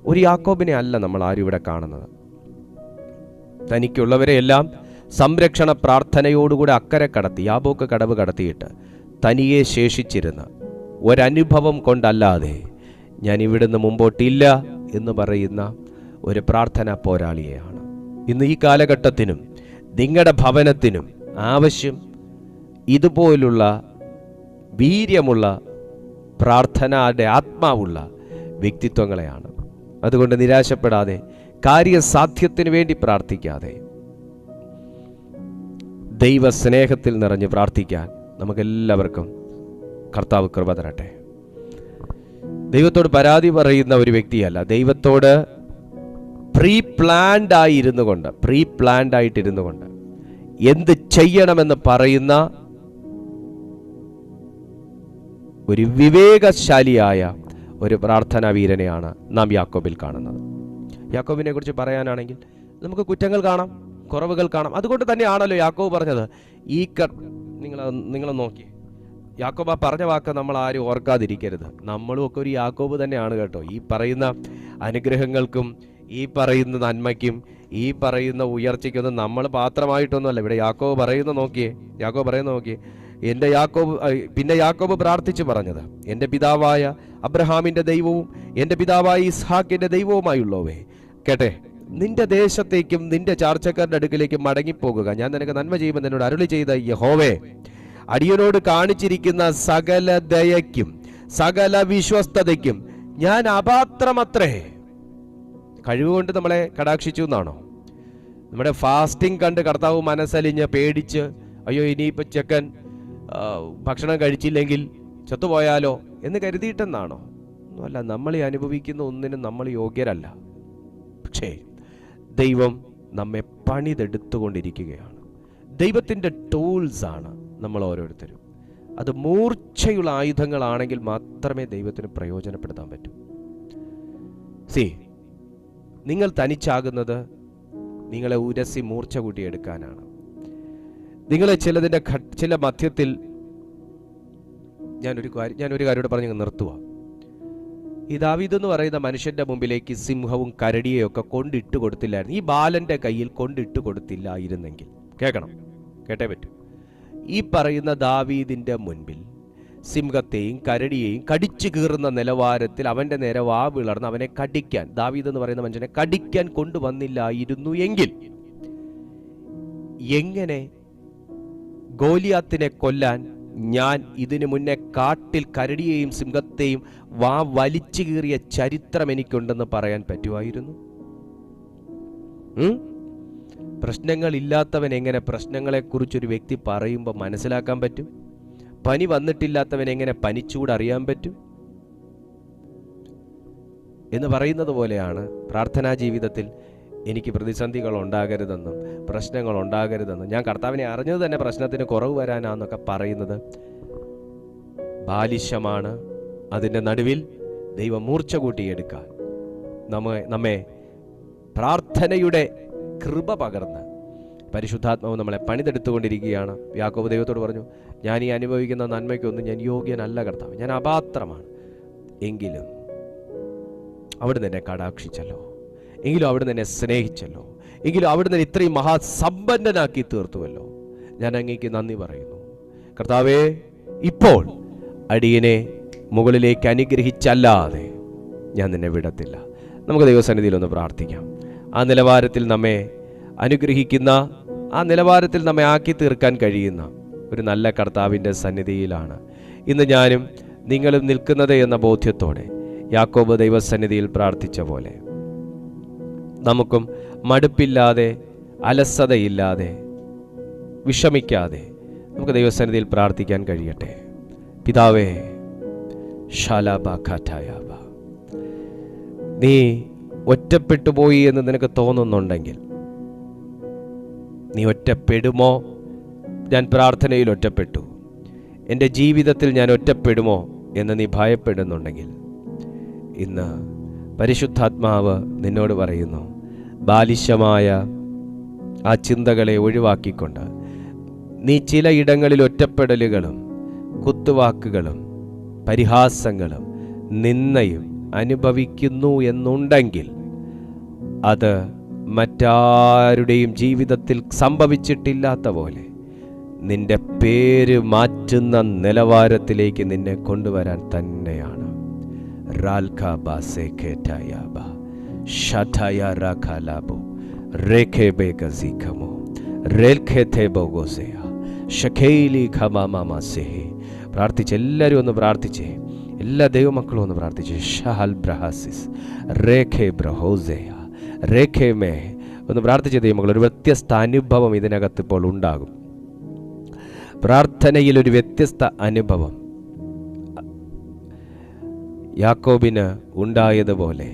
ഒരു യാക്കോബിനെ അല്ല നമ്മൾ ആരും ഇവിടെ കാണുന്നത്. തനിക്കുള്ളവരെയെല്ലാം സംരക്ഷണ പ്രാർത്ഥനയോടുകൂടെ അക്കരെ കടത്തി, യാബോക്ക് കടവ് കടത്തിയിട്ട് തനിയെ ശേഷിച്ചിരുന്ന ഒരനുഭവം കൊണ്ടല്ലാതെ ഞാൻ ഇവിടുന്ന് മുമ്പോട്ടില്ല എന്ന് പറയുന്ന ഒരു പ്രാർത്ഥന പോരാളിയെയാണ് ഇന്ന് ഈ കാലഘട്ടത്തിനും നിങ്ങളുടെ ഭവനത്തിനും ആവശ്യം. ഇതുപോലുള്ള വീര്യമുള്ള പ്രാർത്ഥനയുടെ ആത്മാവുള്ള വ്യക്തിത്വങ്ങളെയാണ്. അതുകൊണ്ട് നിരാശപ്പെടാതെ, കാര്യസാധ്യത്തിന് വേണ്ടി പ്രാർത്ഥിക്കാതെ, ദൈവസ്നേഹത്തിൽ നിറഞ്ഞ് പ്രാർത്ഥിക്കാൻ നമുക്കെല്ലാവർക്കും കർത്താവ് കൃപ തരട്ടെ. ദൈവത്തോട് പരാതി പറയുന്ന ഒരു വ്യക്തിയല്ല, ദൈവത്തോട് പ്രീ പ്ലാൻഡ് ആയിട്ടിരുന്നു കൊണ്ട് എന്ത് ചെയ്യണമെന്ന് പറയുന്ന ഒരു വിവേകശാലിയായ ഒരു പ്രാർത്ഥനാ വീരനെയാണ് നാം യാക്കോബിൽ കാണുന്നത്. യാക്കോബിനെ കുറിച്ച് പറയാനാണെങ്കിൽ നമുക്ക് കുറ്റങ്ങൾ കാണാം, കുറവുകൾ കാണാം. അതുകൊണ്ട് തന്നെയാണല്ലോ യാക്കോബ് പറഞ്ഞത്, നിങ്ങൾ നോക്കി, യാക്കോബ് പറഞ്ഞ വാക്ക് നമ്മൾ ആരും ഓർക്കാതിരിക്കരുത്. നമ്മളും ഒക്കെ ഒരു യാക്കോബ് തന്നെയാണ് കേട്ടോ. ഈ പറയുന്ന അനുഗ്രഹങ്ങൾക്കും ഈ പറയുന്ന നന്മയ്ക്കും ഈ പറയുന്ന ഉയർച്ചയ്ക്കൊന്നും നമ്മൾ പാത്രമായിട്ടൊന്നുമല്ല. ഇവിടെ യാക്കോബ് പറയുന്ന നോക്കിയേ, പിന്നെ യാക്കോബ് പ്രാർത്ഥിച്ചു പറഞ്ഞത്, എൻ്റെ പിതാവായ അബ്രഹാമിൻ്റെ ദൈവവും എൻ്റെ പിതാവായ ഇസ്ഹാക്കിൻ്റെ ദൈവവുമായുള്ളവേ, കേട്ടെ, നിന്റെ ദേശത്തേക്കും നിന്റെ ചാർച്ചക്കാരുടെ അടുക്കിലേക്കും മടങ്ങിപ്പോകുക. ഞാൻ നിനക്ക് നന്മ ചെയ്യുമെന്ന് എന്നോട് അരുളി ചെയ്ത യഹോവേ, അടിയനോട് കാണിച്ചിരിക്കുന്ന സകല ദയയ്ക്കും സകല വിശ്വസ്തതയ്ക്കും ഞാൻ അപാത്രമത്രേ. കഴിവുകൊണ്ട് നമ്മളെ കടാക്ഷിച്ചു എന്നാണോ? നമ്മുടെ ഫാസ്റ്റിംഗ് കണ്ട് കർത്താവ് മനസ്സലിഞ്ഞ് പേടിച്ച്, അയ്യോ ഇനിയിപ്പോൾ ചെക്കൻ ഭക്ഷണം കഴിച്ചില്ലെങ്കിൽ ചത്തുപോയാലോ എന്ന് കരുതിയിട്ടെന്നാണോ? ഒന്നുമല്ല. നമ്മൾ ഈ അനുഭവിക്കുന്ന ഒന്നിനും നമ്മൾ യോഗ്യരല്ല. പക്ഷേ ദൈവം നമ്മെ പണിതെടുത്തുകൊണ്ടിരിക്കുകയാണ്. ദൈവത്തിൻ്റെ ടൂൾസാണ് നമ്മൾ ഓരോരുത്തരും. അത് മൂർച്ചയുള്ള ആയുധങ്ങളാണെങ്കിൽ മാത്രമേ ദൈവത്തിന് പ്രയോജനപ്പെടുത്താൻ പറ്റൂ. നിങ്ങൾ തനിച്ചാകുന്നത് നിങ്ങളെ ഉരസി മൂർച്ച കൂട്ടിയെടുക്കാനാണ്. നിങ്ങളെ ചില മധ്യത്തിൽ ഞാനൊരു കാര്യം പറഞ്ഞ് നിർത്തുക. ഈ ദാവീദ് എന്ന് പറയുന്ന മനുഷ്യന്റെ മുമ്പിലേക്ക് സിംഹവും കരടിയെയൊക്കെ കൊണ്ടിട്ട് കൊടുത്തില്ലായിരുന്നു. ഈ ബാലന്റെ കയ്യിൽ കൊണ്ടിട്ട് കൊടുത്തില്ലായിരുന്നെങ്കിൽ, കേട്ടേ പറ്റൂ, ഈ പറയുന്ന ദാവീദിന്റെ മുൻപിൽ സിംഹത്തെയും കരടിയെയും കടിച്ചു കീറുന്ന നിലവാരത്തിൽ അവന്റെ നേരെ വാ വിളർന്ന് അവനെ കടിക്കാൻ, ദാവീദ് എന്ന് പറയുന്ന മനുഷ്യനെ കടിക്കാൻ കൊണ്ടുവന്നില്ലായിരുന്നു എങ്കിൽ എങ്ങനെ ഗോലിയാത്തിനെ കൊല്ലാൻ ഞാൻ ഇതിനു മുന്നേ കാട്ടിൽ കരടിയെയും സിംഹത്തെയും വാ വലിച്ചു കീറിയ ചരിത്രം എനിക്കുണ്ടെന്ന് പറയാൻ പറ്റുമായിരുന്നു? പ്രശ്നങ്ങൾ ഇല്ലാത്തവൻ എങ്ങനെ പ്രശ്നങ്ങളെക്കുറിച്ചൊരു വ്യക്തി പറയുമ്പോൾ മനസ്സിലാക്കാൻ പറ്റും? പനി വന്നിട്ടില്ലാത്തവൻ എങ്ങനെ പനിച്ചൂട് അറിയാൻ പറ്റും? എന്ന് പറയുന്നത് പോലെയാണ് പ്രാർത്ഥനാ ജീവിതത്തിൽ എനിക്ക് പ്രതിസന്ധികൾ ഉണ്ടാകരുതെന്നും പ്രശ്നങ്ങൾ ഉണ്ടാകരുതെന്നും, ഞാൻ കർത്താവിനെ അറിഞ്ഞത് തന്നെ പ്രശ്നത്തിന് കുറവ് വരാനാന്നൊക്കെ പറയുന്നത് ബാലിശമാണ്. അതിൻ്റെ നടുവിൽ ദൈവം മൂർച്ച കൂട്ടിയെടുക്കാൻ നമ്മെ പ്രാർത്ഥനയുടെ കൃപ പകർന്ന് പരിശുദ്ധാത്മാവ് നമ്മളെ പണിതെടുത്തുകൊണ്ടിരിക്കുകയാണ്. യാക്കോബ് ദൈവത്തോട് പറഞ്ഞു, ഞാൻ ഈ അനുഭവിക്കുന്ന നന്മയ്ക്കൊന്നും ഞാൻ യോഗ്യനല്ല കർത്താവ്, ഞാൻ അപാത്രമാണ്. എങ്കിലും അവിടുന്ന് എന്നെ കടാക്ഷിച്ചല്ലോ, എങ്കിലും അവിടുന്ന് എന്നെ സ്നേഹിച്ചല്ലോ, എങ്കിലും അവിടുന്ന് ഇത്രയും മഹാസമ്പന്നനാക്കി തീർത്തുവല്ലോ. ഞാൻ അങ്ങേക്ക് നന്ദി പറയുന്നു കർത്താവേ. ഇപ്പോൾ അടിയനെ മുകളിലേക്ക് അനുഗ്രഹിച്ചല്ലാതെ ഞാൻ നിന്നെ വിടത്തില്ല. നമുക്ക് ദൈവസന്നിധിയിലൊന്ന് പ്രാർത്ഥിക്കാം. ആ നിലവാരത്തിൽ നമ്മെ അനുഗ്രഹിക്കുന്ന, ആ നിലവാരത്തിൽ നമ്മെ ആക്കി തീർക്കാൻ കഴിയുന്ന ഒരു നല്ല കർത്താവിൻ്റെ സന്നിധിയിലാണ് ഇന്ന് ഞാനും നിങ്ങളും നിൽക്കുന്നത് എന്ന ബോധ്യത്തോടെ യാക്കോബ് ദൈവസന്നിധിയിൽ പ്രാർത്ഥിച്ച പോലെ നമുക്കും മടുപ്പില്ലാതെ, അലസതയില്ലാതെ, വിഷമിക്കാതെ നമുക്ക് ദൈവസന്നിധിയിൽ പ്രാർത്ഥിക്കാൻ കഴിയട്ടെ. പിതാവേ, ഷാലാബാഖാറ്റായാബ, നീ ഒറ്റപ്പെട്ടു പോയി എന്ന് നിനക്ക് തോന്നുന്നുണ്ടെങ്കിൽ, നീ ഒറ്റപ്പെടുമോ? ഞാൻ പ്രാർത്ഥനയിൽ ഒറ്റപ്പെട്ടു, എൻ്റെ ജീവിതത്തിൽ ഞാൻ ഒറ്റപ്പെടുമോ എന്ന് നീ ഭയപ്പെടുന്നുണ്ടെങ്കിൽ, ഇന്ന് പരിശുദ്ധാത്മാവ് നിന്നോട് പറയുന്നു, ബാലിശമായ ആ ചിന്തകളെ ഒഴിവാക്കിക്കൊണ്ട് നീ ചിലയിടങ്ങളിൽ ഒറ്റപ്പെടലുകളും കുത്തുവാക്കുകളും പരിഹാസങ്ങളും നിന്നയും അനുഭവിക്കുന്നു എന്നുണ്ടെങ്കിൽ, അത് മറ്റാരുടെയും ജീവിതത്തിൽ സംഭവിച്ചിട്ടില്ലാത്ത പോലെ നിന്റെ പേര് മാറ്റുന്ന നിലവാരത്തിലേക്ക് നിന്നെ കൊണ്ടുവരാൻ തന്നെയാണ്. പ്രാർത്ഥിച്ച് എല്ലാവരും ഒന്ന് പ്രാർത്ഥിച്ചേ, എല്ലാ ദൈവമക്കളും ഒന്ന് പ്രാർത്ഥിച്ചേ. ഷഹൽ ബ്രഹാസിസ് റേഖേ ബ്രഹോസേയ റേഖേ മേ ഒന്ന് പ്രാർത്ഥിച്ച ദൈവമക്കൾ. ഒരു വ്യത്യസ്ത അനുഭവം ഇതിനകത്ത് ഇപ്പോൾ ഉണ്ടാകും. പ്രാർത്ഥനയിൽ ഒരു വ്യത്യസ്ത അനുഭവം യാക്കോബിന് ഉണ്ടായതുപോലെ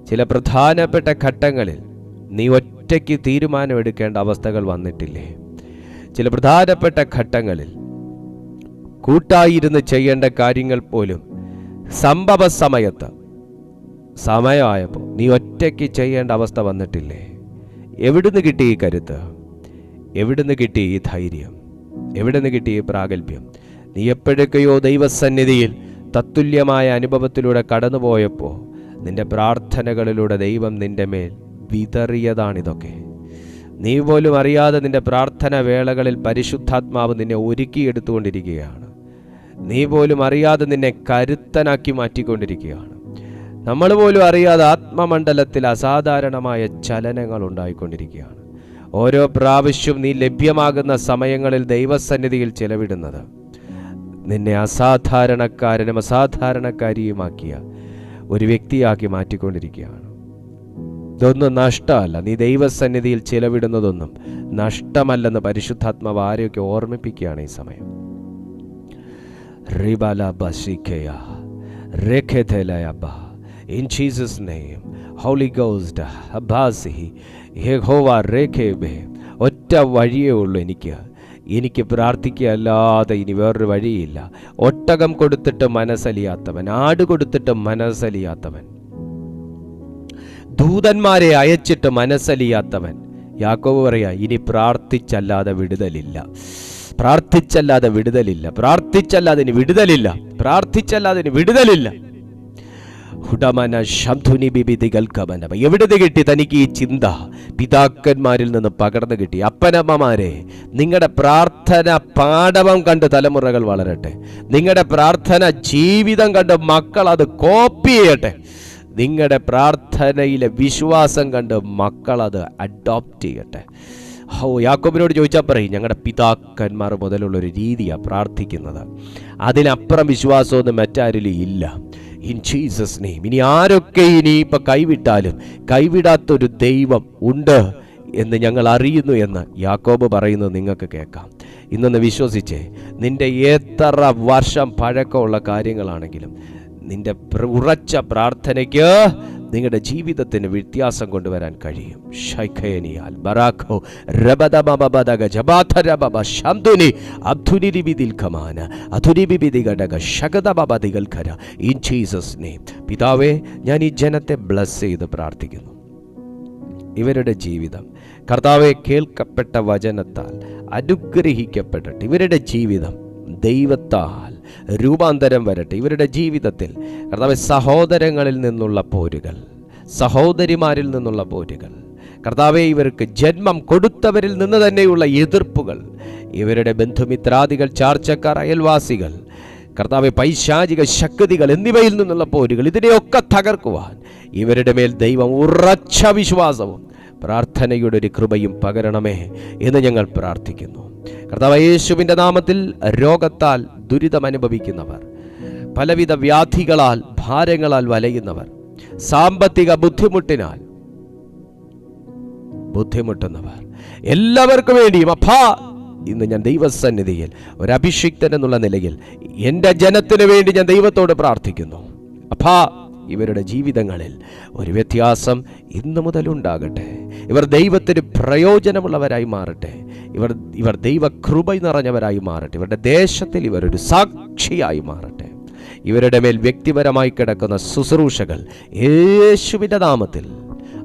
ചില പ്രധാനപ്പെട്ട ഘട്ടങ്ങളിൽ നീ ഒറ്റയ്ക്ക് തീരുമാനമെടുക്കേണ്ട അവസ്ഥകൾ വന്നിട്ടില്ലേ? ചില പ്രധാനപ്പെട്ട ഘട്ടങ്ങളിൽ കൂട്ടായിരുന്ന് ചെയ്യേണ്ട കാര്യങ്ങൾ പോലും സംഭവ സമയമായപ്പോൾ നീ ഒറ്റയ്ക്ക് ചെയ്യേണ്ട അവസ്ഥ വന്നിട്ടില്ലേ? എവിടുന്ന് കിട്ടി ഈ കരുത്ത്? എവിടുന്ന് കിട്ടി ഈ ധൈര്യം? എവിടുന്ന് കിട്ടി ഈ പ്രാഗൽഭ്യം? നീ എപ്പോഴൊക്കെയോ ദൈവസന്നിധിയിൽ തത്തുല്യമായ അനുഭവത്തിലൂടെ കടന്നുപോയപ്പോൾ നിന്റെ പ്രാർത്ഥനകളിലൂടെ ദൈവം നിന്റെ മേൽ വിതറിയതാണിതൊക്കെ. നീ പോലും അറിയാതെ നിന്റെ പ്രാർത്ഥന വേളകളിൽ പരിശുദ്ധാത്മാവ് നിന്നെ ഒരുക്കിയെടുത്തുകൊണ്ടിരിക്കുകയാണ്. നീ പോലും അറിയാതെ നിന്നെ കരുത്തനാക്കി മാറ്റിക്കൊണ്ടിരിക്കുകയാണ്. നമ്മൾ പോലും അറിയാതെ ആത്മമണ്ഡലത്തിൽ അസാധാരണമായ ചലനങ്ങൾ ഉണ്ടായിക്കൊണ്ടിരിക്കുകയാണ്. ഓരോ പ്രാവശ്യവും നീ ലഭ്യമാകുന്ന സമയങ്ങളിൽ ദൈവസന്നിധിയിൽ ചെലവിടുന്നത് നിന്നെ അസാധാരണക്കാരനും അസാധാരണക്കാരിയുമാക്കിയ ഒരു വ്യക്തിയാക്കി മാറ്റിക്കൊണ്ടിരിക്കുകയാണ്. ഇതൊന്നും നഷ്ടമല്ല. നീ ദൈവസന്നിധിയിൽ ചിലവിടുന്നതൊന്നും നഷ്ടമല്ലെന്ന് പരിശുദ്ധാത്മാവ് ആരെയൊക്കെ ഓർമ്മിപ്പിക്കുകയാണ് ഈ സമയം. In Jesus' name, Holy Ghost, Abasihi, Yehova Rekebe, ഒറ്റ വഴിയേ ഉള്ളൂ എനിക്ക് പ്രാർത്ഥിക്കുകയല്ലാതെ ഇനി വേറൊരു വഴിയില്ല. ഒട്ടകം കൊടുത്തിട്ട് മനസ്സലിയാത്തവൻ, ആട് കൊടുത്തിട്ട് മനസ്സലിയാത്തവൻ, ദൂതന്മാരെ അയച്ചിട്ട് മനസ്സലിയാത്തവൻ, യാക്കോബ് പറയാ, ഇനി പ്രാർത്ഥിച്ചല്ലാതെ വിടുതലില്ല, പ്രാർത്ഥിച്ചല്ലാതെ വിടുതലില്ല, പ്രാർത്ഥിച്ചല്ലാതെ ഇനി വിടുതലില്ല, പ്രാർത്ഥിച്ചല്ലാതെ ഇനി വിടുതലില്ല. എവിടുന്ന് കിട്ടി തനിക്ക് ഈ ചിന്ത? പിതാക്കന്മാരിൽ നിന്ന് പകർന്നു കിട്ടി. അപ്പനമ്മമാരെ, നിങ്ങളുടെ പ്രാർത്ഥന പാഠവം കണ്ട് തലമുറകൾ വളരട്ടെ. നിങ്ങളുടെ പ്രാർത്ഥന ജീവിതം കണ്ട് മക്കൾ അത് കോപ്പി ചെയ്യട്ടെ. നിങ്ങളുടെ പ്രാർത്ഥനയിലെ വിശ്വാസം കണ്ട് മക്കൾ അത് അഡോപ്റ്റ് ചെയ്യട്ടെ. യാക്കോബിനോട് ചോദിച്ചാൽ പറയും, ഞങ്ങളുടെ പിതാക്കന്മാർ മുതലുള്ളൊരു രീതിയാണ് പ്രാർത്ഥിക്കുന്നത്, അതിനപ്പുറം വിശ്വാസമൊന്നും മറ്റാരിലും ഇല്ല. In Jesus name. ഇനി ആരൊക്കെ ഇനിയിപ്പോൾ കൈവിട്ടാലും കൈവിടാത്തൊരു ദൈവം ഉണ്ട് എന്ന് ഞങ്ങൾ അറിയുന്നു എന്ന് യാക്കോബ് പറയുന്നത് നിങ്ങൾക്ക് കേൾക്കാം. ഇന്നൊന്ന് വിശ്വസിച്ചേ. നിൻ്റെ എത്ര വർഷം പഴക്കമുള്ള കാര്യങ്ങളാണെങ്കിലും നിൻ്റെ ഉറച്ച പ്രാർത്ഥനയ്ക്ക് നിങ്ങളുടെ ജീവിതത്തിന് വ്യത്യാസം കൊണ്ടുവരാൻ കഴിയും. ഷൈഖയനിയാൽ ബറാഖോ രബദബബദഗ ജബാഥരബബ ശംദുനി അബ്ദുനിരിബിദിൽ ഖമാന അധുരിബിബിദിഗഡഗ ശഗദബബദിഗൽ ഖര. In Jesus name. പിതാവേ, ഞാൻ ഈ ജനത്തെ ബ്ലസ് ചെയ്ത് പ്രാർത്ഥിക്കുന്നു. ഇവരുടെ ജീവിതം കർത്താവെ കേൾക്കപ്പെട്ട വചനത്താൽ അനുഗ്രഹിക്കപ്പെടട്ടെ. ഇവരുടെ ജീവിതം ദൈവത്താൽ രൂപാന്തരം വരട്ടെ. ഇവരുടെ ജീവിതത്തിൽ കർത്താവെ സഹോദരങ്ങളിൽ നിന്നുള്ള പോരുകൾ, സഹോദരിമാരിൽ നിന്നുള്ള പോരുകൾ, കർത്താവെ ഇവർക്ക് ജന്മം കൊടുത്തവരിൽ നിന്ന് തന്നെയുള്ള എതിർപ്പുകൾ, ഇവരുടെ ബന്ധുമിത്രാദികൾ, ചാർച്ചക്കാർ, അയൽവാസികൾ, കർത്താവെ പൈശാചിക ശക്തികൾ എന്നിവയിൽ നിന്നുള്ള പോരുകൾ, ഇതിനെയൊക്കെ തകർക്കുവാൻ ഇവരുടെ മേൽ ദൈവം ഉറച്ച വിശ്വാസവും പ്രാർത്ഥനയുടെ ഒരു കൃപയും പകരണമേ എന്ന് ഞങ്ങൾ പ്രാർത്ഥിക്കുന്നു. കർത്താവ് യേശുവിൻ്റെ നാമത്തിൽ രോഗത്താൽ ദുരിതമനുഭവിക്കുന്നവർ, പലവിധ വ്യാധികളാൽ ഭാരങ്ങളാൽ വലയുന്നവർ, സാമ്പത്തിക ബുദ്ധിമുട്ടിനാൽ ബുദ്ധിമുട്ടുന്നവർ, എല്ലാവർക്കും വേണ്ടിയും അപ്പാ ഇന്ന് ഞാൻ ദൈവസന്നിധിയിൽ ഒരു അഭിഷിക്തൻ എന്നുള്ള നിലയിൽ എൻ്റെ ജനത്തിന് വേണ്ടി ഞാൻ ദൈവത്തോട് പ്രാർത്ഥിക്കുന്നു. അപ്പാ, ഇവരുടെ ജീവിതങ്ങളിൽ ഒരു വ്യത്യാസം ഇന്നു മുതൽ ഉണ്ടാകട്ടെ. ഇവർ ദൈവത്തിന് പ്രയോജനമുള്ളവരായി മാറട്ടെ. ഇവർ ദൈവകൃപ നിറഞ്ഞവരായി മാറട്ടെ. ഇവരുടെ ദേശത്തിൽ ഇവരൊരു സാക്ഷിയായി മാറട്ടെ. ഇവരുടെ മേൽ വ്യക്തിപരമായി കിടക്കുന്ന ശുശ്രൂഷകൾ യേശുവിൻ്റെ നാമത്തിൽ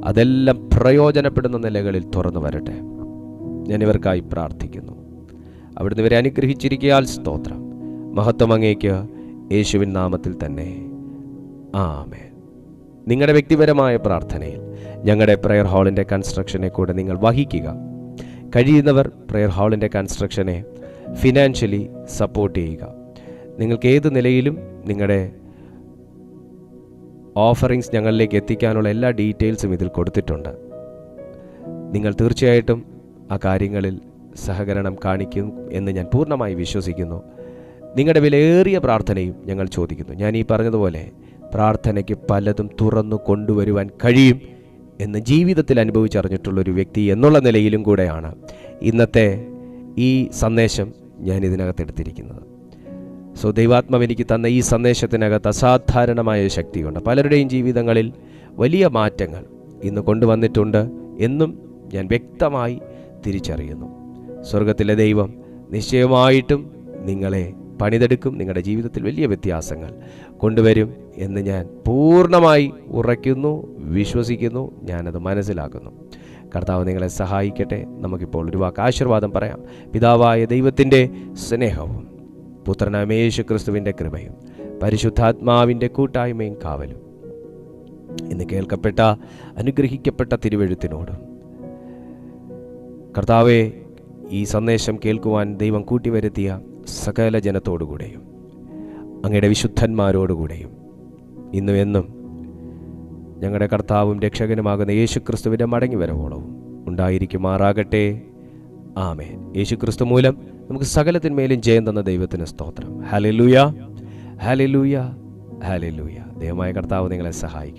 അതെല്ലാം പ്രയോജനപ്പെടുന്ന നിലകളിൽ തുറന്നു വരട്ടെ. ഞാൻ ഇവർക്കായി പ്രാർത്ഥിക്കുന്നു. അവിടുന്ന് ഇവരെ അനുഗ്രഹിച്ചിരിക്കയാൽ സ്തോത്രം. മഹത്വം അങ്ങേക്ക് യേശുവിൻ നാമത്തിൽ തന്നെ. ആമേൻ. നിങ്ങളുടെ വ്യക്തിപരമായ പ്രാർത്ഥനയിൽ ഞങ്ങളുടെ പ്രെയർ ഹാളിൻ്റെ കൺസ്ട്രക്ഷനെ കൂടെ നിങ്ങൾ വഹിക്കുക. കഴിയുന്നവർ പ്രെയർ ഹാളിൻ്റെ കൺസ്ട്രക്ഷനെ ഫിനാൻഷ്യലി സപ്പോർട്ട് ചെയ്യുക. നിങ്ങൾക്ക് ഏത് നിലയിലും നിങ്ങളുടെ ഓഫറിങ്സ് ഞങ്ങളിലേക്ക് എത്തിക്കാനുള്ള എല്ലാ ഡീറ്റെയിൽസും ഇതിൽ കൊടുത്തിട്ടുണ്ട്. നിങ്ങൾ തീർച്ചയായിട്ടും ആ കാര്യങ്ങളിൽ സഹകരണം കാണിക്കും എന്ന് ഞാൻ പൂർണ്ണമായി വിശ്വസിക്കുന്നു. നിങ്ങളുടെ വിലയേറിയ പ്രാർത്ഥനയും ഞങ്ങൾ ചോദിക്കുന്നു. ഞാൻ ഈ പറഞ്ഞതുപോലെ പ്രാർത്ഥനയ്ക്ക് പലതും തുറന്നു കൊണ്ടുവരുവാൻ കഴിയും എന്ന് ജീവിതത്തിൽ അനുഭവിച്ചറിഞ്ഞിട്ടുള്ളൊരു വ്യക്തി എന്നുള്ള നിലയിലും കൂടെയാണ് ഇന്നത്തെ ഈ സന്ദേശം ഞാൻ ഇതിനകത്തെടുത്തിരിക്കുന്നത്. സോ ദൈവാത്മാവ് എനിക്ക് തന്ന ഈ സന്ദേശത്തിനകത്ത് അസാധാരണമായ ശക്തിയുണ്ട്. പലരുടെയും ജീവിതങ്ങളിൽ വലിയ മാറ്റങ്ങൾ ഇന്ന് കൊണ്ടുവന്നിട്ടുണ്ട് എന്നും ഞാൻ വ്യക്തമായി തിരിച്ചറിയുന്നു. സ്വർഗത്തിലെ ദൈവം നിശ്ചയമായിട്ടും നിങ്ങളെ പണിതെടുക്കും. നിങ്ങളുടെ ജീവിതത്തിൽ വലിയ വ്യത്യാസങ്ങൾ കൊണ്ടുവരും എന്ന് ഞാൻ പൂർണ്ണമായി ഉറയ്ക്കുന്നു, വിശ്വസിക്കുന്നു, ഞാനത് മനസ്സിലാക്കുന്നു. കർത്താവ് നിങ്ങളെ സഹായിക്കട്ടെ. നമുക്കിപ്പോൾ ഒരു വാക്ക് ആശീർവാദം പറയാം. പിതാവായ ദൈവത്തിൻ്റെ സ്നേഹവും പുത്രനായ യേശു ക്രിസ്തുവിൻ്റെ കൃപയും പരിശുദ്ധാത്മാവിൻ്റെ കൂട്ടായ്മയും കാവലും ഇന്ന് കേൾക്കപ്പെട്ട അനുഗ്രഹിക്കപ്പെട്ട തിരുവെഴുത്തിനോടും കർത്താവെ ഈ സന്ദേശം കേൾക്കുവാൻ ദൈവം കൂട്ടിവരുത്തിയ സകല ജനത്തോടുകൂടെയും അങ്ങയുടെ വിശുദ്ധന്മാരോടുകൂടെയും ഇന്നും എന്നും ഞങ്ങളുടെ കർത്താവും രക്ഷകനുമാകുന്ന യേശുക്രിസ്തുവിൻ്റെ മടങ്ങിവരവോളവും ഉണ്ടായിരിക്കുമാറാകട്ടെ. ആമേൻ. യേശുക്രിസ്തു മൂലം നമുക്ക് സകലത്തിന്മേലും ജയം തന്ന ദൈവത്തിന് സ്തോത്രം. Hallelujah, hallelujah, hallelujah. ദൈവമായ കർത്താവ് നിങ്ങളെ സഹായിക്കട്ടെ.